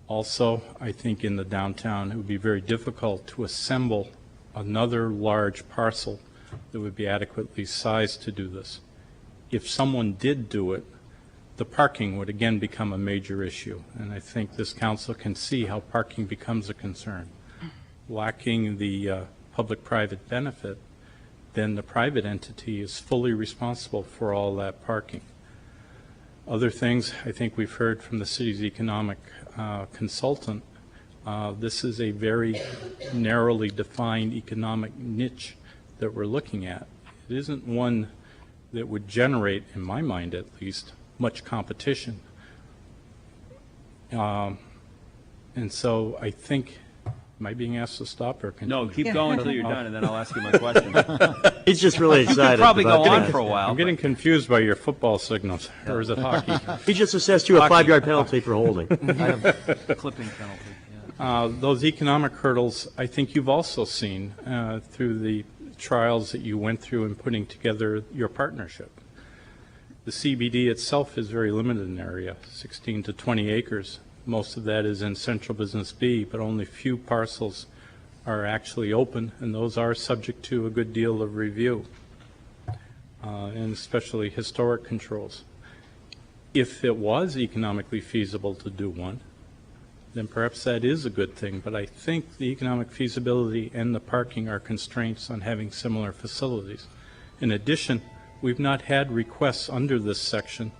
Also, I think in the downtown, it would be very difficult to assemble another large parcel that would be adequately sized to do this. If someone did do it, the parking would again become a major issue, and I think this council can see how parking becomes a concern. Lacking the public-private benefit, then the private entity is fully responsible for all that parking. Other things I think we've heard from the city's economic consultant, this is a very narrowly defined economic niche that we're looking at. It isn't one that would generate, in my mind at least, much competition. And so I think, am I being asked to stop or continue? no, keep going until you're done, and then I'll ask you my question. He's just really You could excited. probably about go on this. for a while. I'm getting confused by your football signals, or is it hockey? He just assessed you a 5-yard penalty for holding. Clipping penalty, yeah. Those economic hurdles, I think you've also seen through the trials that you went through in putting together your partnership. The CBD itself is very limited in area, 16 to 20 acres. Most of that is in Central Business B, but only few parcels are actually open, and those are subject to a good deal of review, and especially historic controls. If it was economically feasible to do one, then perhaps that is a good thing, but I think the economic feasibility and the parking are constraints on having similar facilities. In addition, we've not had requests under this section,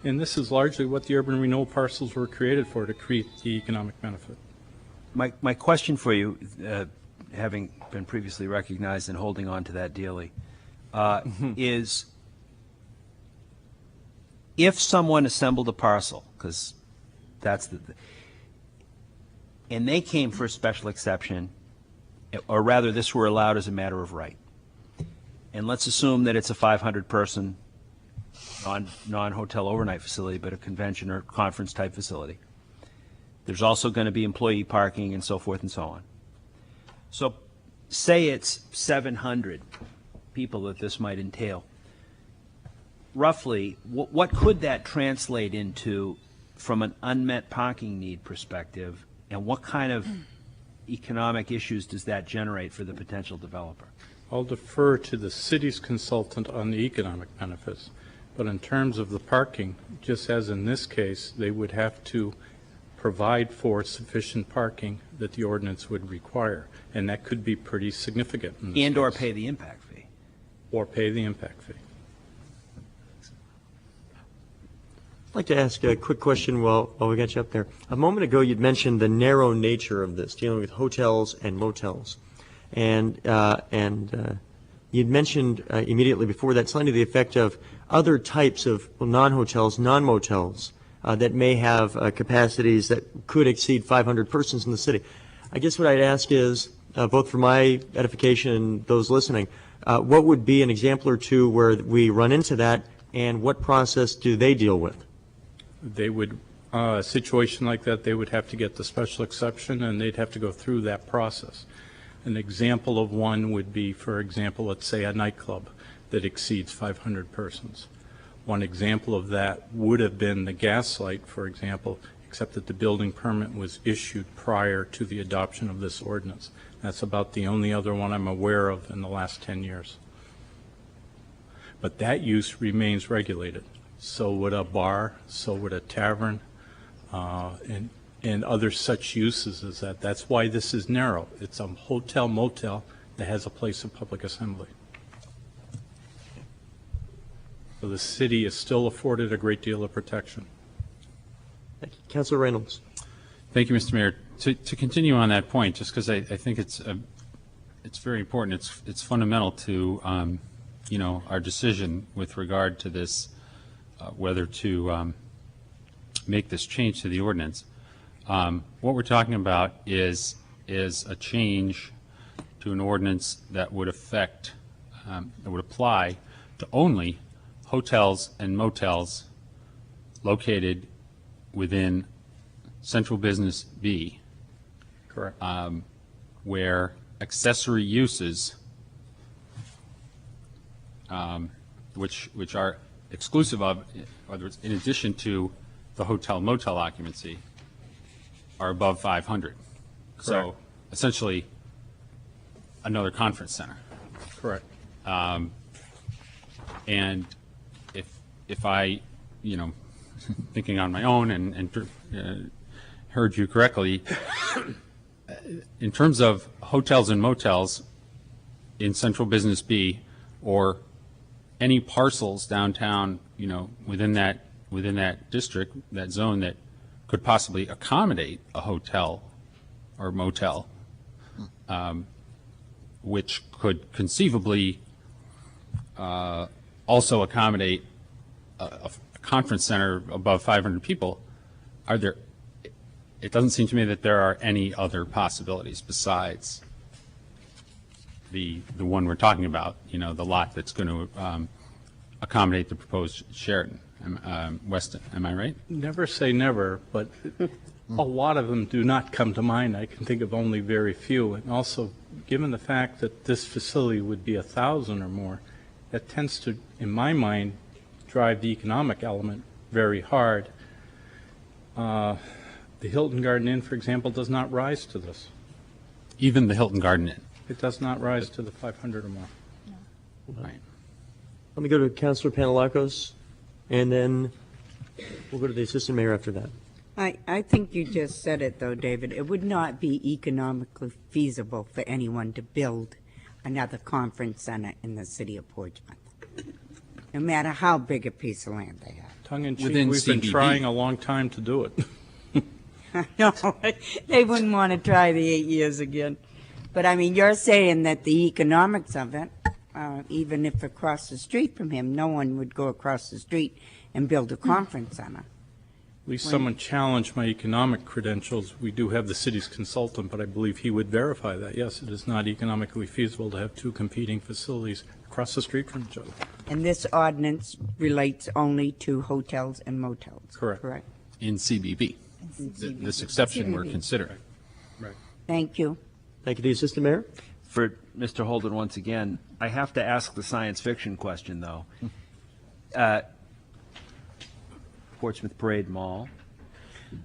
and this is largely what the urban renewal parcels were created for, to create the economic benefit. My question for you, having been previously recognized and holding on to that dearly, is if someone assembled a parcel, because that's and they came for a special exception, or rather this were allowed as a matter of right, and let's assume that it's a 500-person non-hotel overnight facility, but a convention or conference type facility. There's also going to be employee parking and so forth and so on. So say it's 700 people that this might entail. Roughly, what could that translate into from an unmet parking need perspective, and what kind of economic issues does that generate for the potential developer? I'll defer to the city's consultant on the economic benefits, but in terms of the parking, just as in this case, they would have to provide for sufficient parking that the ordinance would require, and that could be pretty significant in this And or case. pay the impact fee. Or pay the impact fee. I'd like to ask a quick question while we got you up there. A moment ago, you'd mentioned the narrow nature of this, dealing with hotels and motels. And you'd mentioned immediately before that something to the effect of other types of non-hotels, non-motels that may have capacities that could exceed 500 persons in the city. I guess what I'd ask is, both for my edification and those listening, what would be an example or two where we run into that, and what process do they deal with? They would, a situation like that, they would have to get the special exception, and they'd have to go through that process. An example of one would be, for example, let's say a nightclub that exceeds 500 persons. One example of that would have been the Gaslight, for example, except that the building permit was issued prior to the adoption of this ordinance. That's about the only other one I'm aware of in the last 10 years. But that use remains regulated. So would a bar, so would a tavern, and other such uses as that. That's why this is narrow. It's a hotel motel that has a place of public assembly. So the city is still afforded a great deal of protection. Thank you. Councilor Reynolds. Thank you, Mr. Mayor. To continue on that point, just because I think it's very important. It's fundamental to our decision with regard to this, whether to make this change to the ordinance. What we're talking about is a change to an ordinance that would affect, that would apply to only hotels and motels located within Central Business B. Correct. Where accessory uses, which are exclusive of, whether it's in addition to the hotel motel occupancy, are above 500. Correct. So essentially another conference center. Correct. And if I, thinking on my own and heard you correctly, in terms of hotels and motels in Central Business B, or any parcels downtown, within that district, that zone, that could possibly accommodate a hotel or motel, which could conceivably also accommodate a conference center above 500 people, it doesn't seem to me that there are any other possibilities besides the one we're talking about, the lot that's going to accommodate the proposed Sheraton, Westin. Am I right? Never say never, but a lot of them do not come to mind. I can think of only very few. And also, given the fact that this facility would be 1,000 or more, that tends to, in my mind, drive the economic element very hard. The Hilton Garden Inn, for example, does not rise to this. Even the Hilton Garden Inn? It does not rise to the 500 or more. No. Right. Let me go to Councilor Panalakos, and then we'll go to the Assistant Mayor after that. I think you just said it, though, David. It would not be economically feasible for anyone to build another conference center in the city of Portsmouth, no matter how big a piece of land they have. Tongue in cheek, Within we've been CBB. trying a long time to do it. No, they wouldn't want to try the 8 years again. But I mean, you're saying that the economics of it, even if across the street from him, no one would go across the street and build a conference center. At least someone challenged my economic credentials. We do have the city's consultant, but I believe he would verify that. Yes, it is not economically feasible to have two competing facilities across the street from each other. And this ordinance relates only to hotels and motels? Correct. Correct. In CBB. This exception we're considering. Thank you. Thank you, the Assistant Mayor. For Mr. Holden, once again, I have to ask the science fiction question, though. Portsmouth Parade Mall,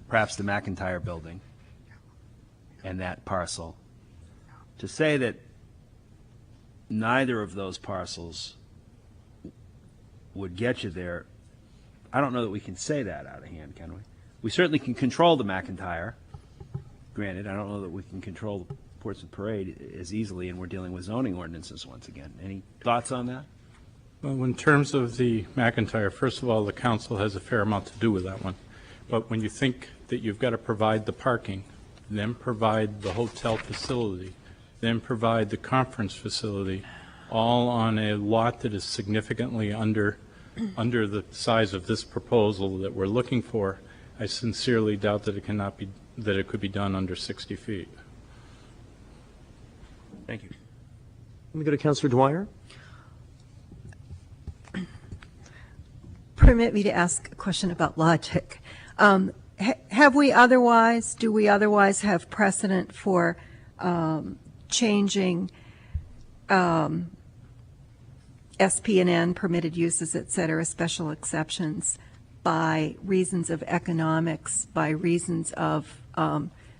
perhaps the McIntyre Building, and that parcel. To say that neither of those parcels would get you there, I don't know that we can say that out of hand, can we? We certainly can control the McIntyre. Granted, I don't know that we can control the Portsmouth Parade as easily, and we're dealing with zoning ordinances once again. Any thoughts on that? Well, in terms of the McIntyre, first of all, the council has a fair amount to do with that one. But when you think that you've got to provide the parking, then provide the hotel facility, then provide the conference facility, all on a lot that is significantly under the size of this proposal that we're looking for, I sincerely doubt that it could be done under 60 feet. Thank you. Let me go to Councilor Dwyer. Permit me to ask a question about logic. Do we otherwise have precedent for changing SP&N, permitted uses, et cetera, special exceptions by reasons of economics, by reasons of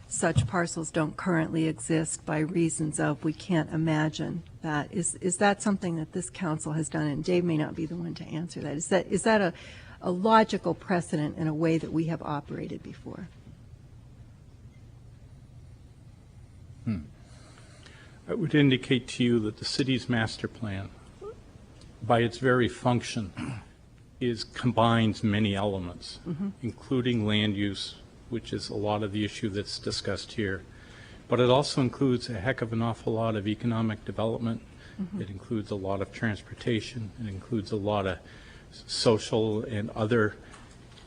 such parcels don't currently exist, by reasons of we can't imagine that? Is that something that this council has done? And Dave may not be the one to answer that. Is that a logical precedent in a way that we have operated before? I would indicate to you that the city's master plan, by its very function, combines many elements, including land use, which is a lot of the issue that's discussed here. But it also includes a heck of an awful lot of economic development. It includes a lot of transportation. It includes a lot of social and other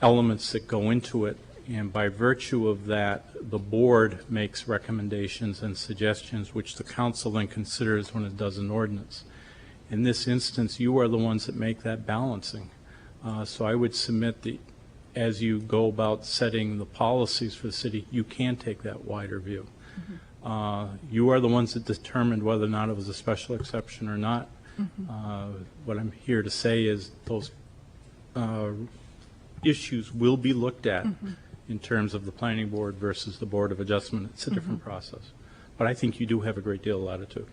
elements that go into it. And by virtue of that, the board makes recommendations and suggestions, which the council then considers when it does an ordinance. In this instance, you are the ones that make that balancing. So I would submit that as you go about setting the policies for the city, you can take that wider view. You are the ones that determined whether or not it was a special exception or not. What I'm here to say is those issues will be looked at in terms of the planning board versus the Board of Adjustment. It's a different process. But I think you do have a great deal of latitude.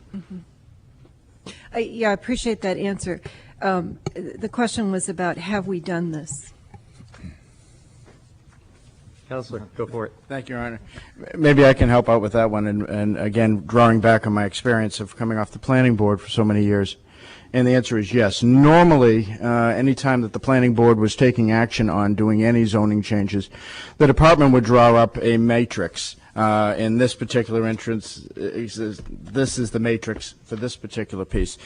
Yeah, I appreciate that answer. The question was about, have we done this? Councilor, go for it. Thank you, Your Honor. Maybe I can help out with that one, and again, drawing back on my experience of coming off the planning board for so many years. And the answer is yes. Normally, any time that the planning board was taking action on doing any zoning changes, the department would draw up a matrix. In this particular instance, this is the matrix for this particular piece.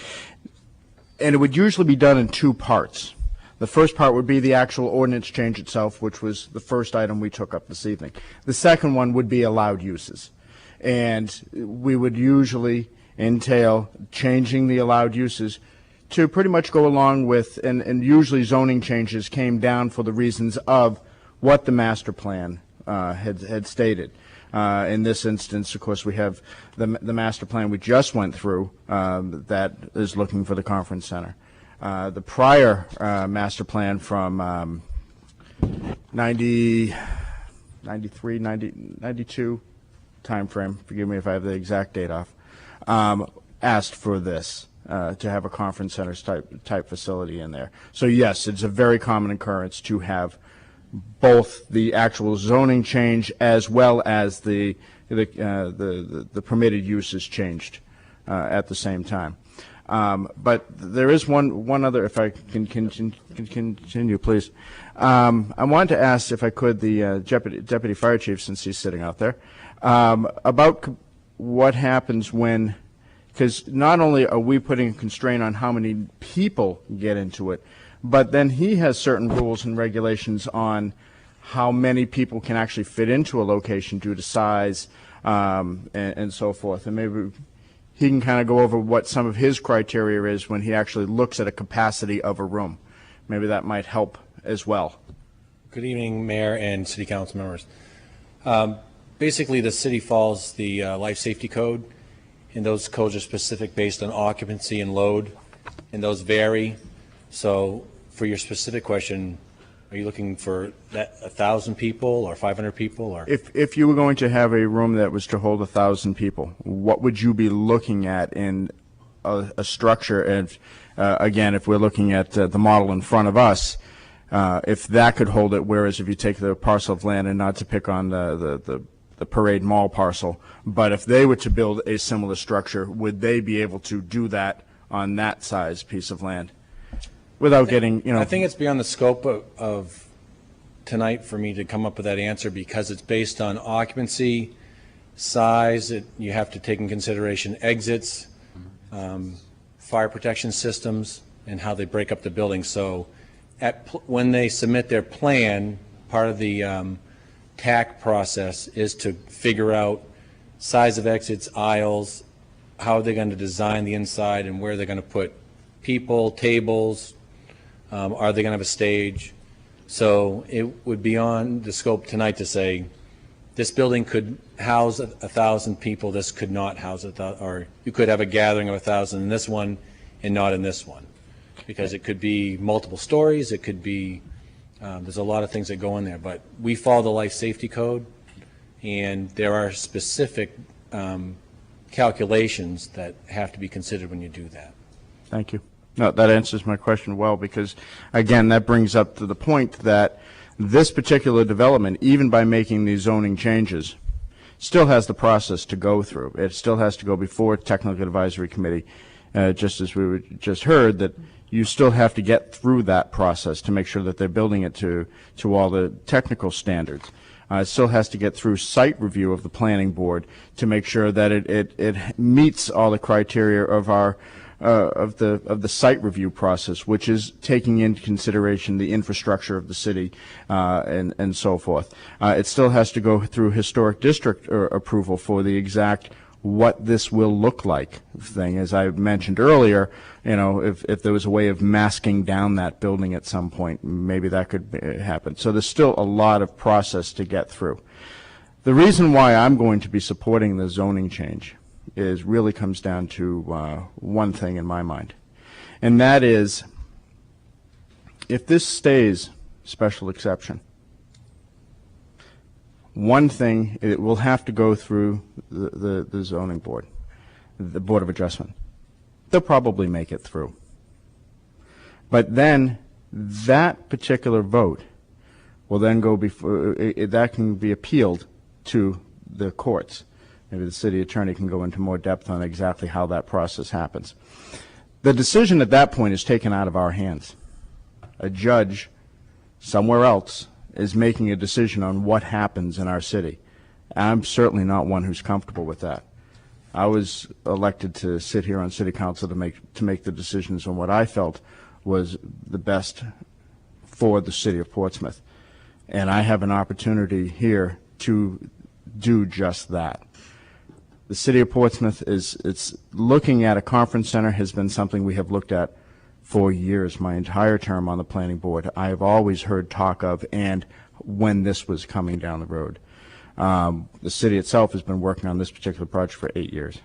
And it would usually be done in two parts. The first part would be the actual ordinance change itself, which was the first item we took up this evening. The second one would be allowed uses. And we would usually entail changing the allowed uses to pretty much go along with, and usually zoning changes came down for the reasons of what the master plan had stated. In this instance, of course, we have the master plan we just went through that is looking for the conference center. The prior master plan from 93, 92 time frame, forgive me if I have the exact date off, asked for this, to have a conference center type facility in there. So yes, it's a very common occurrence to have both the actual zoning change as well as the permitted uses changed at the same time. But there is one other, if I can continue, please. I wanted to ask, if I could, the deputy fire chief, since he's sitting out there, about what happens when, because not only are we putting a constraint on how many people get into it, but then he has certain rules and regulations on how many people can actually fit into a location due to size and so forth. And maybe he can kind of go over what some of his criteria is when he actually looks at a capacity of a room. Maybe that might help as well. Good evening, Mayor and City Council members. Basically, the city follows the life safety code, and those codes are specific based on occupancy and load, and those vary. So for your specific question, are you looking for that 1,000 people or 500 people? Or If you were going to have a room that was to hold 1,000 people, what would you be looking at in a structure? And again, if we're looking at the model in front of us, if that could hold it, whereas if you take the parcel of land, and not to pick on the Parade Mall parcel, but if they were to build a similar structure, would they be able to do that on that size piece of land without getting, I think it's beyond the scope of tonight for me to come up with that answer, because it's based on occupancy, size. You have to take in consideration exits, fire protection systems, and how they break up the building. So when they submit their plan, part of the TAC process is to figure out size of exits, aisles, how they're going to design the inside, and where they're going to put people, tables, are they going to have a stage? So it would be on the scope tonight to say this building could house 1,000 people, this could not house 1,000, or you could have a gathering of 1,000 in this one and not in this one, because it could be multiple stories, it could be there's a lot of things that go in there, but we follow the life safety code, and there are specific calculations that have to be considered when you do that. Thank you. No, that answers my question well, because, again, that brings up to the point that this particular development, even by making these zoning changes, still has the process to go through. It still has to go before Technical Advisory Committee, just as we just heard, that you still have to get through that process to make sure that they're building it to all the technical standards. It still has to get through site review of the planning board to make sure that it meets all the criteria of our of the site review process, which is taking into consideration the infrastructure of the city and so forth. It still has to go through historic district approval for the exact what this will look like thing. As I mentioned earlier, if there was a way of masking down that building at some point, maybe that could happen. So there's still a lot of process to get through. The reason why I'm going to be supporting the zoning change really comes down to one thing in my mind, and that is, if this stays special exception, one thing, it will have to go through the zoning board, the Board of Adjustment. They'll probably make it through. But then that particular vote will then go before, that can be appealed to the courts. Maybe the city attorney can go into more depth on exactly how that process happens. The decision at that point is taken out of our hands. A judge somewhere else is making a decision on what happens in our city. I'm certainly not one who's comfortable with that. I was elected to sit here on city council to make the decisions on what I felt was the best for the city of Portsmouth. And I have an opportunity here to do just that. The city of Portsmouth it's looking at a conference center has been something we have looked at for years. My entire term on the planning board, I have always heard talk of, and when this was coming down the road. The city itself has been working on this particular project for 8 years.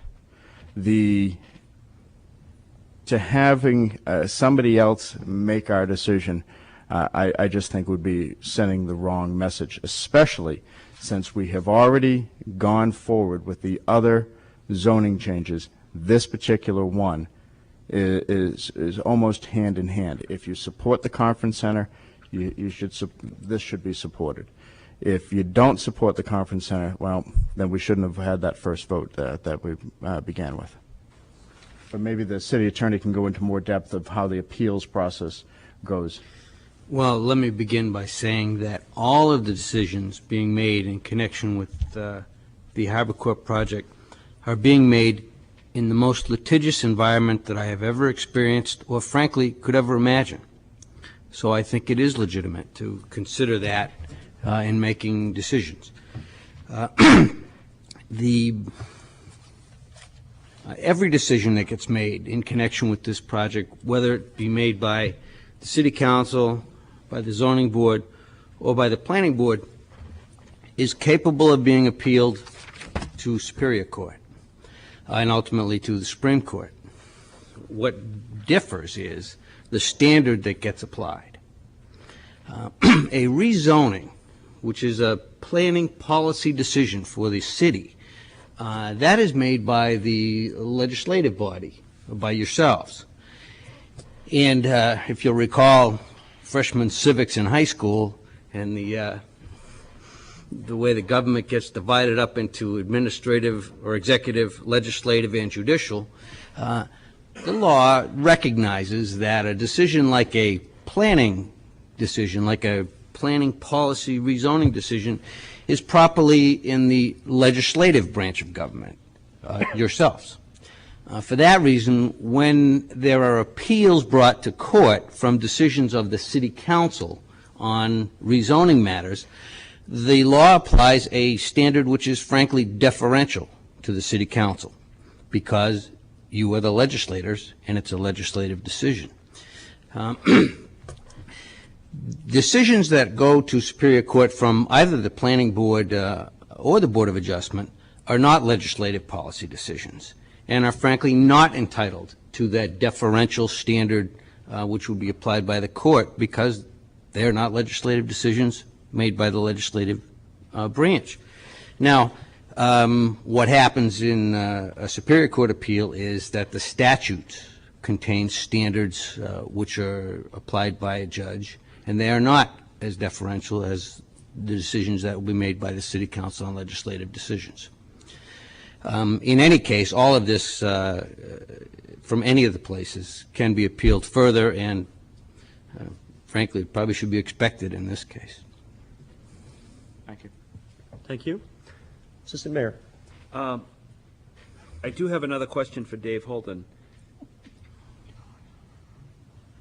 To having somebody else make our decision, I just think would be sending the wrong message, especially since we have already gone forward with the other zoning changes. This particular one is almost hand in hand. If you support the conference center, this should be supported. If you don't support the conference center, well, then we shouldn't have had that first vote that we began with. But maybe the city attorney can go into more depth of how the appeals process goes. Well, let me begin by saying that all of the decisions being made in connection with the Harbor Corp project are being made in the most litigious environment that I have ever experienced or frankly could ever imagine. So I think it is legitimate to consider that in making decisions. every decision that gets made in connection with this project, whether it be made by the City Council, by the Zoning Board, or by the Planning Board, is capable of being appealed to Superior Court and ultimately to the Supreme Court. What differs is the standard that gets applied. A rezoning, which is a planning policy decision for the city, that is made by the legislative body, by yourselves. And if you'll recall freshman civics in high school and the way the government gets divided up into administrative or executive, legislative, and judicial, the law recognizes that a decision like a planning decision, like a planning policy rezoning decision, is properly in the legislative branch of government, yourselves. For that reason, when there are appeals brought to court from decisions of the City Council on rezoning matters, the law applies a standard which is frankly deferential to the City Council because you are the legislators and it's a legislative decision. Decisions that go to Superior Court from either the Planning Board or the Board of Adjustment are not legislative policy decisions and are frankly not entitled to that deferential standard which would be applied by the court because they are not legislative decisions made by the legislative branch. Now, what happens in a Superior Court appeal is that the statute contains standards which are applied by a judge, and they are not as deferential as the decisions that will be made by the City Council on legislative decisions. In any case, all of this from any of the places can be appealed further, and frankly, it probably should be expected in this case. Thank you. Thank you. Assistant Mayor. I do have another question for Dave Holden,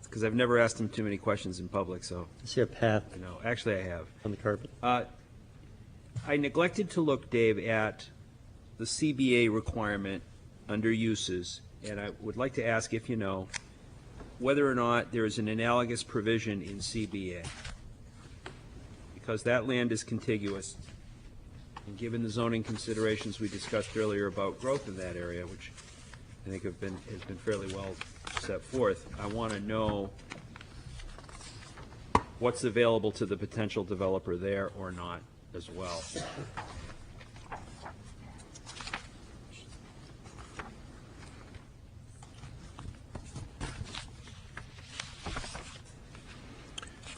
because I've never asked him too many questions in public, so. I see a path. I know. Actually, I have. On the carpet. I neglected to look, Dave, at the CBA requirement under uses, and I would like to ask if you know whether or not there is an analogous provision in CBA, because that land is contiguous, and given the zoning considerations we discussed earlier about growth in that area, which I think has been fairly well set forth, I want to know what's available to the potential developer there or not as well.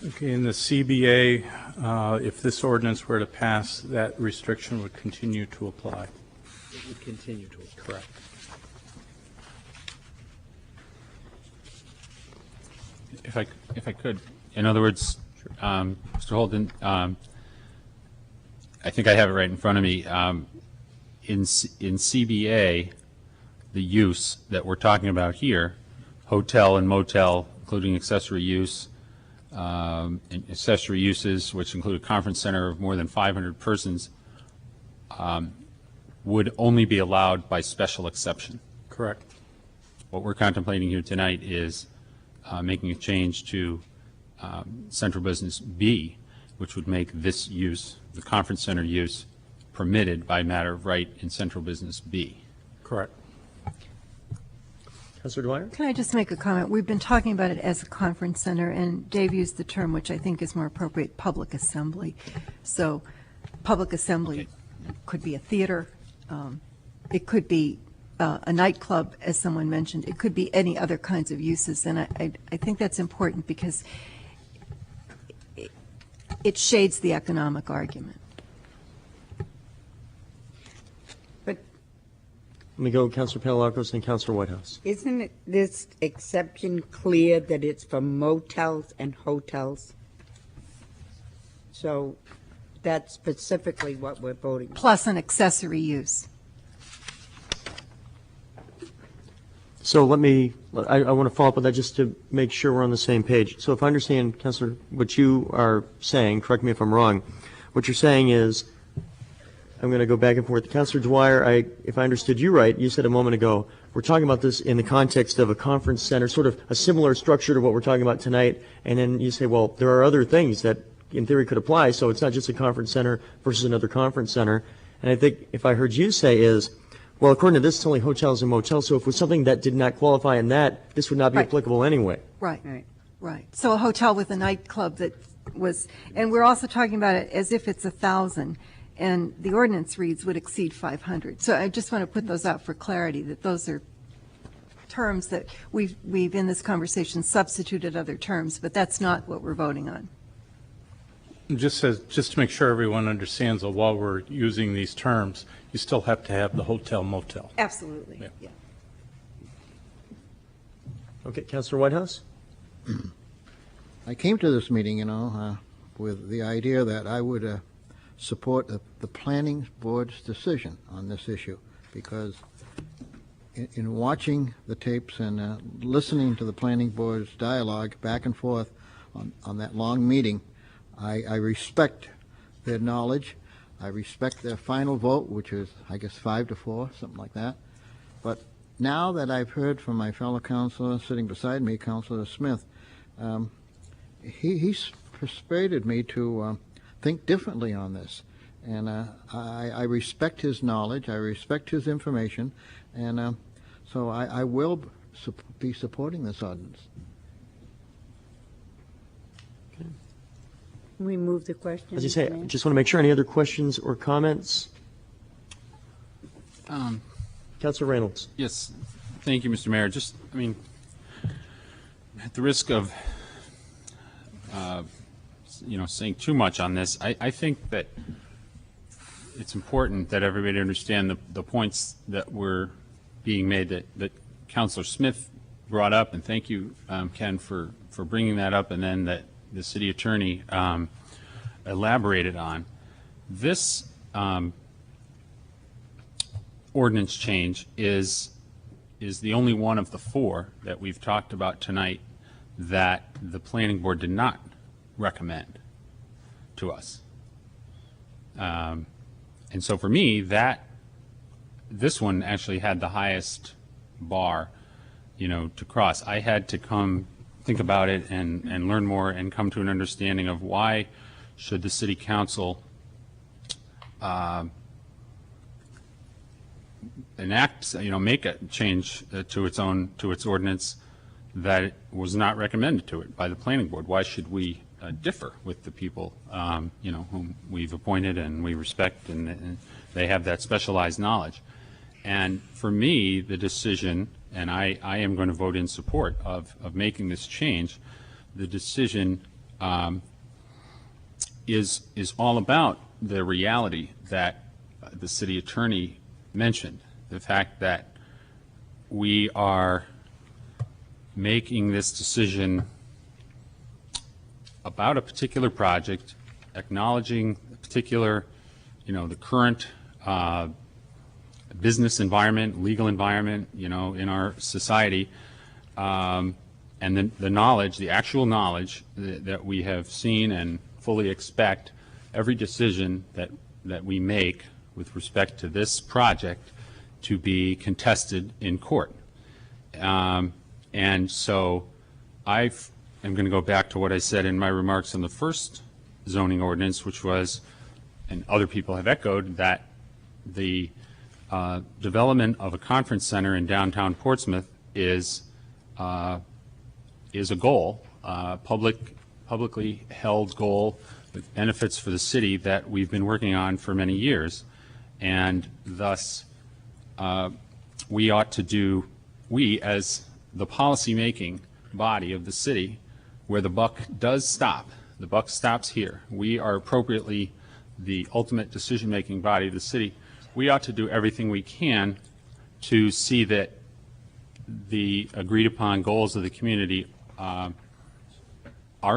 Okay, in the CBA, if this ordinance were to pass, that restriction would continue to apply. It would continue to. Correct. If I could, in other words, Mr. Holden, I think I have it right in front of me. In CBA, the use that we're talking about here, hotel and motel, including accessory use, and accessory uses, which include a conference center of more than 500 persons, would only be allowed by special exception. Correct. What we're contemplating here tonight is making a change to Central Business B, which would make this use, the conference center use, permitted by matter of right in Central Business B. Correct. Councilor Dwyer? Can I just make a comment? We've been talking about it as a conference center, and Dave used the term, which I think is more appropriate, public assembly. So public assembly could be a theater. It could be a nightclub, as someone mentioned. It could be any other kinds of uses, and I think that's important because it shades the economic argument. Let me go Councilor Palakos and Councilor Whitehouse. Isn't this exception clear that it's for motels and hotels? So that's specifically what we're voting on. Plus an accessory use. So I want to follow up with that just to make sure we're on the same page. So if I understand, Councilor, what you are saying, correct me if I'm wrong, what you're saying is I'm going to go back and forth. Councilor Dwyer, if I understood you right, you said a moment ago, we're talking about this in the context of a conference center, sort of a similar structure to what we're talking about tonight, and then you say, well, there are other things that in theory could apply, so it's not just a conference center versus another conference center. And I think if I heard you say is, well, according to this, it's only hotels and motels, so if it was something that did not qualify in that, this would not be Right. applicable anyway. Right, right. So a hotel with a nightclub that was, and we're also talking about it as if it's 1,000, and the ordinance reads would exceed 500. So I just want to put those out for clarity, that those are terms that we've in this conversation substituted other terms, but that's not what we're voting on. Just to make sure everyone understands that while we're using these terms, you still have to have the hotel motel. Absolutely, Yeah. yeah. Okay, Councilor Whitehouse? I came to this meeting, with the idea that I would support the planning board's decision on this issue, because in watching the tapes and listening to the planning board's dialogue back and forth on that long meeting, I respect their knowledge. I respect their final vote, which is, I guess, 5-4, something like that. But now that I've heard from my fellow councilor sitting beside me, Councilor Smith, he's persuaded me to think differently on this. And I respect his knowledge, I respect his information, and so I will be supporting this ordinance. We move the question. As you say, I just want to make sure, any other questions or comments? Councilor Reynolds. Yes, thank you, Mr. Mayor. Just, at the risk of, saying too much on this, I think that it's important that everybody understand the points that were being made that Councilor Smith brought up, and thank you, Ken, for bringing that up, and then that the city attorney elaborated on. This ordinance change is the only one of the 4 that we've talked about tonight that the planning board did not recommend to us. And so for me, this one actually had the highest bar, to cross. I had to think about it and learn more and come to an understanding of why should the city council enact, make a change to its ordinance that it was not recommended to it by the planning board. Why should we differ with the people, whom we've appointed and we respect, and they have that specialized knowledge? And for me, the decision, and I am going to vote in support of making this change, the decision is all about the reality that the city attorney mentioned, the fact that we are making this decision about a particular project, acknowledging a particular, the current business environment, legal environment, in our society, and the knowledge, the actual knowledge that we have seen and fully expect every decision that we make with respect to this project to be contested in court. And so I'm going to go back to what I said in my remarks on the first zoning ordinance, which was, and other people have echoed, that the development of a conference center in downtown Portsmouth is a goal, publicly held goal with benefits for the city that we've been working on for many years. And thus, we as the policy-making body of the city, where the buck does stop, the buck stops here. We are appropriately the ultimate decision-making body of the city. We ought to do everything we can to see that the agreed-upon goals of the community are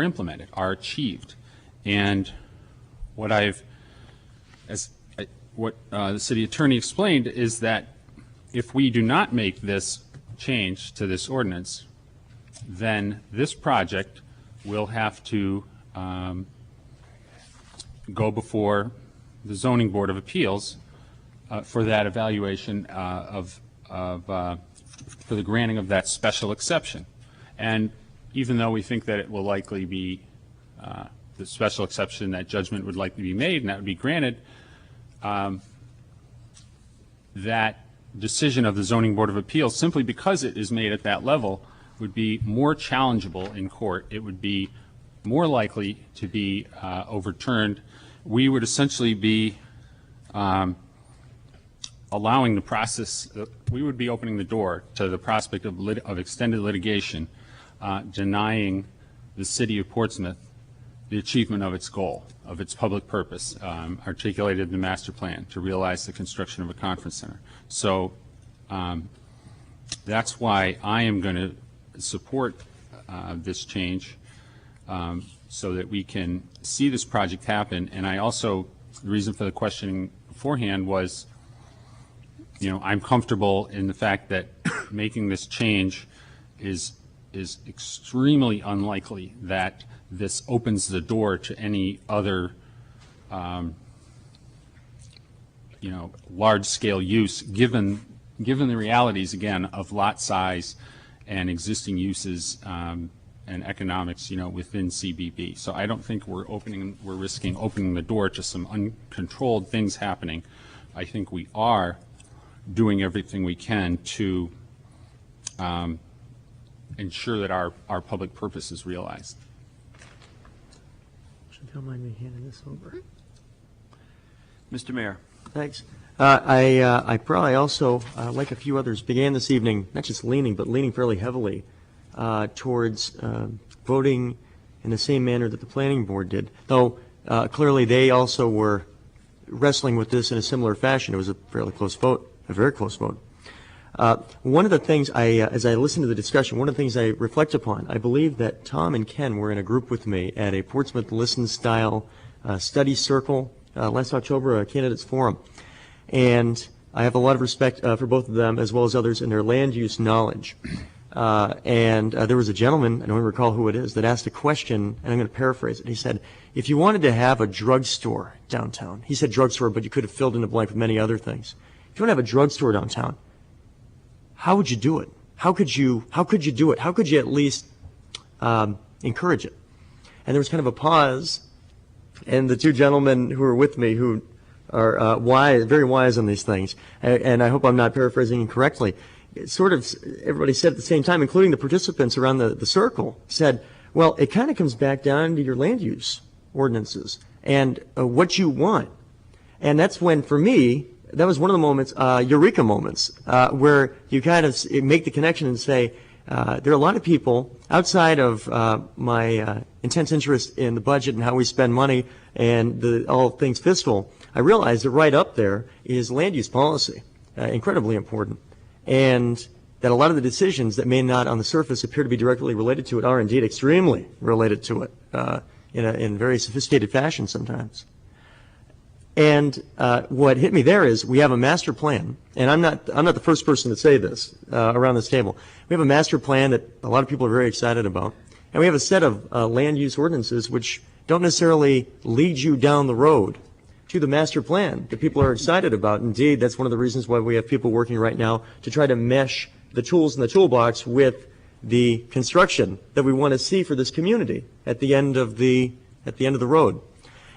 implemented, are achieved. And what the city attorney explained is that if we do not make this change to this ordinance, then this project will have to go before the Zoning Board of Appeals for that evaluation for the granting of that special exception. And even though we think that it will likely be the special exception, that judgment would likely be made and that would be granted, that decision of the Zoning Board of Appeals, simply because it is made at that level, would be more challengeable in court. It would be more likely to be overturned. We would essentially be allowing the process, we would be opening the door to the prospect of extended litigation, denying the city of Portsmouth the achievement of its goal, of its public purpose, articulated in the master plan to realize the construction of a conference center. So that's why I am going to support this change so that we can see this project happen. And I also, the reason for the questioning beforehand was, I'm comfortable in the fact that making this change is extremely unlikely that this opens the door to any other, large-scale use, given the realities, again, of lot size and existing uses and economics, within CBB. So I don't think we're risking opening the door to some uncontrolled things happening. I think we are doing everything we can to ensure that our public purpose is realized. Don't mind me handing this over. Mr. Mayor. Thanks. I probably also, like a few others, began this evening not just leaning, but leaning fairly heavily towards voting in the same manner that the planning board did. Though clearly they also were wrestling with this in a similar fashion. It was a fairly close vote, a very close vote. One of the things as I listened to the discussion, one of the things I reflect upon, I believe that Tom and Ken were in a group with me at a Portsmouth Listen style study circle last October, a candidates forum. And I have a lot of respect for both of them as well as others in their land use knowledge. And there was a gentleman, I don't recall who it is, that asked a question, and I'm going to paraphrase it. He said, if you wanted to have a drugstore downtown, he said drugstore, but you could have filled in the blank with many other things. If you want to have a drugstore downtown, how would you do it? How could you do it? How could you at least encourage it? And there was kind of a pause, and the two gentlemen who were with me, who are wise, very wise on these things, and I hope I'm not paraphrasing incorrectly, sort of everybody said at the same time, including the participants around the circle, said, well, it kind of comes back down to your land use ordinances and what you want. And that's when, for me, that was one of the moments, eureka moments, where you kind of make the connection and say, there are a lot of people outside of my intense interest in the budget and how we spend money and all things fiscal. I realize that right up there is land use policy, incredibly important, and that a lot of the decisions that may not on the surface appear to be directly related to it are indeed extremely related to it in very sophisticated fashion sometimes. And what hit me there is we have a master plan, and I'm not the first person to say this around this table. We have a master plan that a lot of people are very excited about, and we have a set of land use ordinances which don't necessarily lead you down the road to the master plan that people are excited about. Indeed, that's one of the reasons why we have people working right now to try to mesh the tools in the toolbox with the construction that we want to see for this community at the end of the road.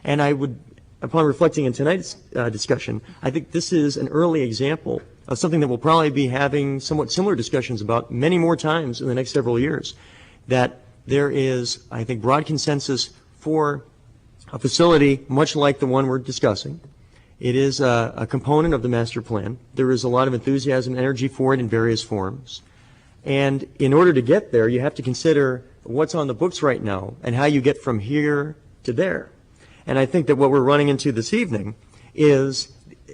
And I would, upon reflecting in tonight's discussion, I think this is an early example of something that we'll probably be having somewhat similar discussions about many more times in the next several years, that there is, I think, broad consensus for a facility much like the one we're discussing. It is a component of the master plan. There is a lot of enthusiasm and energy for it in various forms. And in order to get there, you have to consider what's on the books right now and how you get from here to there. And I think that what we're running into this evening is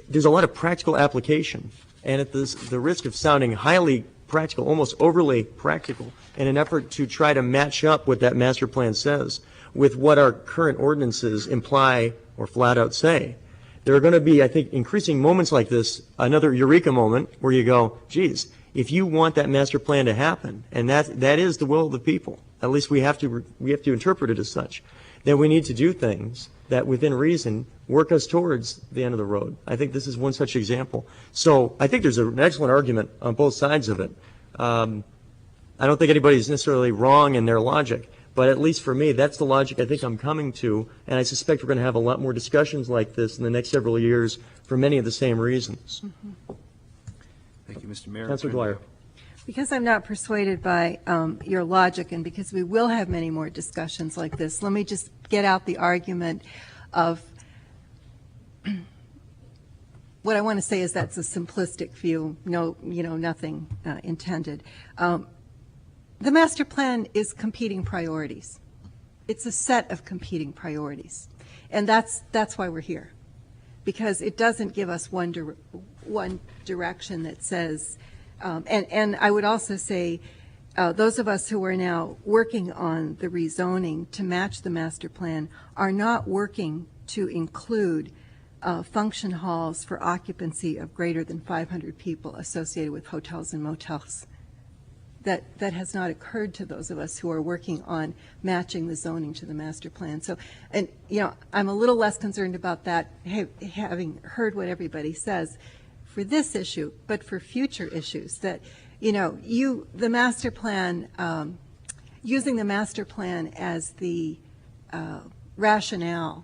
there's a lot of practical application. And at the risk of sounding highly practical, almost overly practical, in an effort to try to match up what that master plan says with what our current ordinances imply or flat out say, there are going to be, I think, increasing moments like this, another eureka moment where you go, geez, if you want that master plan to happen, and that is the will of the people, at least we have to interpret it as such, then we need to do things that within reason work us towards the end of the road. I think this is one such example. So I think there's an excellent argument on both sides of it. I don't think anybody's necessarily wrong in their logic, but at least for me, that's the logic I think I'm coming to, and I suspect we're going to have a lot more discussions like this in the next several years for many of the same reasons. Thank you, Mr. Mayor. Councilor Dwyer. Because I'm not persuaded by your logic, and because we will have many more discussions like this, let me just get out the argument of what I want to say is that's a simplistic view, nothing intended. The master plan is competing priorities. It's a set of competing priorities, and that's why we're here, because it doesn't give us one direction that says. And I would also say, those of us who are now working on the rezoning to match the master plan are not working to include function halls for occupancy of greater than 500 people associated with hotels and motels. That has not occurred to those of us who are working on matching the zoning to the master plan. So, and I'm a little less concerned about that, having heard what everybody says for this issue, but for future issues that, the master plan, using the master plan as the rationale,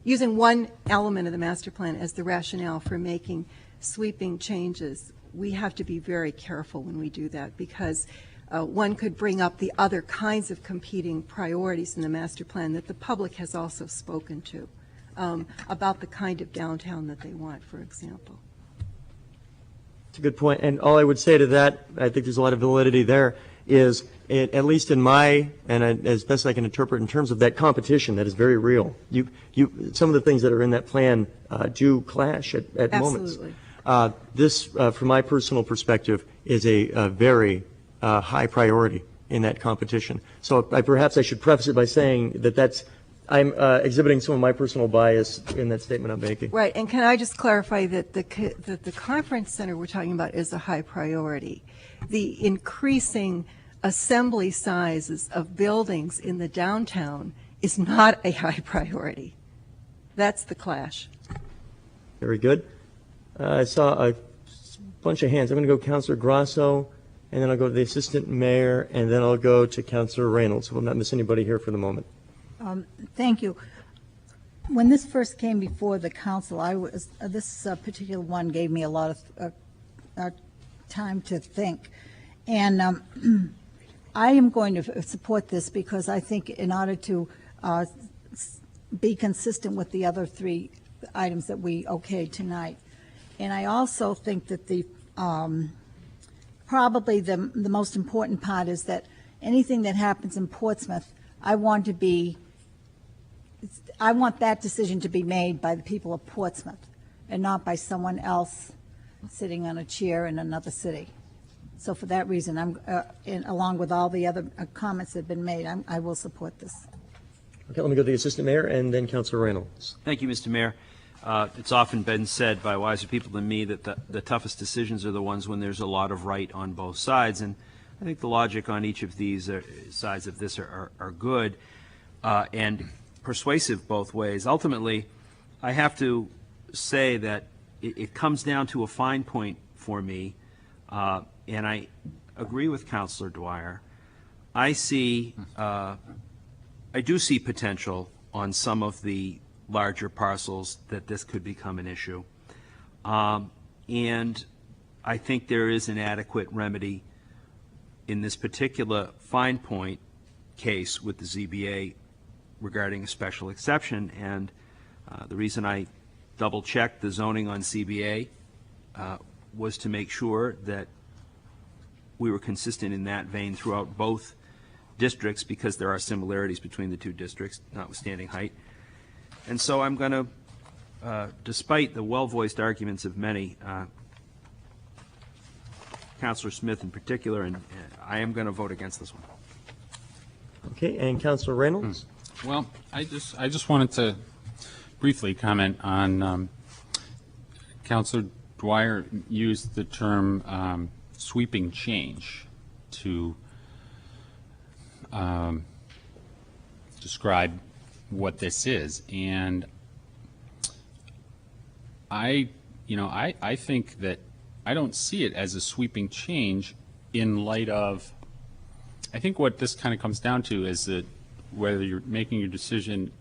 using one element of the master plan as the rationale for making sweeping changes, we have to be very careful when we do that, because one could bring up the other kinds of competing priorities in the master plan that the public has also spoken to, about the kind of downtown that they want, for example. It's a good point. And all I would say to that, I think there's a lot of validity there, is at least in my, and as best I can interpret in terms of that competition that is very real, some of the things that are in that plan do clash at moments. Absolutely. This, from my personal perspective, is a very high priority in that competition. So perhaps I should preface it by saying that I'm exhibiting some of my personal bias in that statement I'm making. Right, and can I just clarify that the conference center we're talking about is a high priority. The increasing assembly sizes of buildings in the downtown is not a high priority. That's the clash. Very good. I saw a bunch of hands. I'm going to go Councilor Grasso, and then I'll go to the Assistant Mayor, and then I'll go to Councilor Reynolds. We'll not miss anybody here for the moment. Thank you. When this first came before the council, this particular one gave me a lot of time to think. And I am going to support this because I think in order to be consistent with the other three items that we okayed tonight. And I also think that probably the most important part is that anything that happens in Portsmouth, I want that decision to be made by the people of Portsmouth and not by someone else sitting on a chair in another city. So for that reason, along with all the other comments that have been made, I will support this. Okay, let me go to the Assistant Mayor and then Councilor Reynolds. Thank you, Mr. Mayor. It's often been said by wiser people than me that the toughest decisions are the ones when there's a lot of right on both sides, and I think the logic on each of these sides of this are good and persuasive both ways. Ultimately, I have to say that it comes down to a fine point for me, and I agree with Councilor Dwyer. I do see potential on some of the larger parcels that this could become an issue. And I think there is an adequate remedy in this particular fine point case with the ZBA regarding a special exception. And the reason I double-checked the zoning on CBA was to make sure that we were consistent in that vein throughout both districts, because there are similarities between the two districts, notwithstanding height. And so I'm going to, despite the well-voiced arguments of many, Councilor Smith in particular, and I am going to vote against this one. Okay, and Councilor Reynolds? Well, I just wanted to briefly comment on Councilor Dwyer used the term sweeping change to describe what this is, and I think that I don't see it as a sweeping change in light of, I think what this kind of comes down to is that whether you're making your decision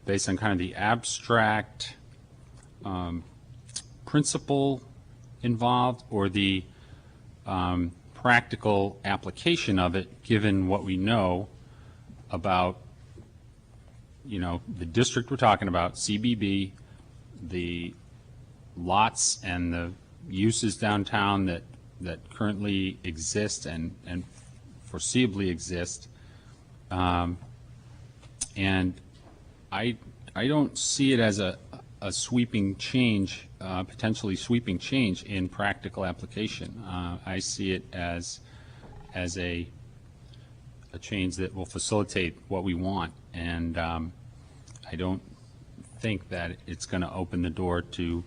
based on kind of the abstract principle involved or the practical application of it, given what we know about, the district we're talking about, CBB, the lots and the uses downtown that currently exist and foreseeably exist. And I don't see it as a sweeping change, potentially sweeping change in practical application. I see it as a change that will facilitate what we want, and I don't think that it's going to open the door to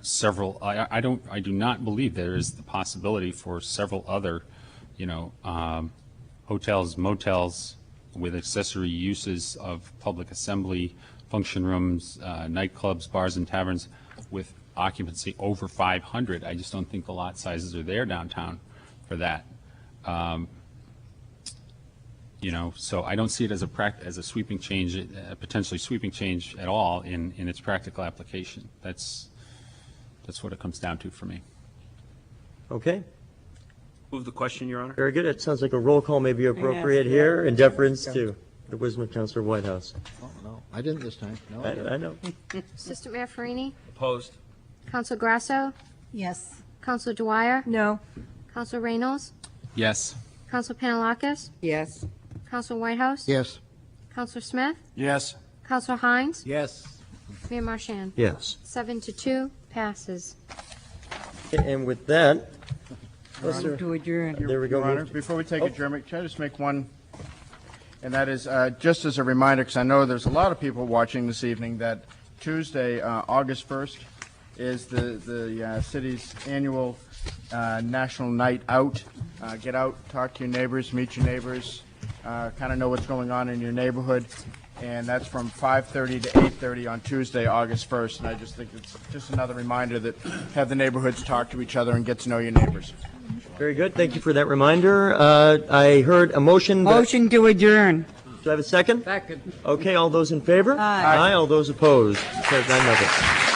several. I do not believe there is the possibility for several other, hotels, motels with accessory uses of public assembly, function rooms, nightclubs, bars and taverns with occupancy over 500. I just don't think the lot sizes are there downtown for that. So I don't see it as a sweeping change, a potentially sweeping change at all in its practical application. That's what it comes down to for me. Okay, Move the question, Your Honor. very good. It sounds like a roll call may be appropriate here in deference to the wisdom of Councilor Whitehouse. Oh, no, I didn't this time. No, I didn't. I know. Assistant Mayor Farini, Opposed? Council Grasso, Yes. Council Dwyer, No. Council Reynolds, Yes. Council Panalakis, Yes. Council Whitehouse, Yes. Council Smith, Yes. Council Hines, Yes. Mayor Marchand. Yes. 7-2 passes. And with that, To adjourn. there we go. Your Honor, Moved. before we take adjournment, can I just make one, and that is just as a reminder, because I know there's a lot of people watching this evening, that Tuesday, August 1st, is the city's annual National Night Out. Get out, talk to your neighbors, meet your neighbors, kind of know what's going on in your neighborhood. And that's from 5:30 to 8:30 on Tuesday, August 1st. And I just think it's just another reminder that have the neighborhoods talk to each other and get to know your neighbors. Very good. Thank you for that reminder. I heard a motion. Motion to adjourn. Do I have a second? Second. Okay, all those in favor? Aye. All those opposed? It says 9-0.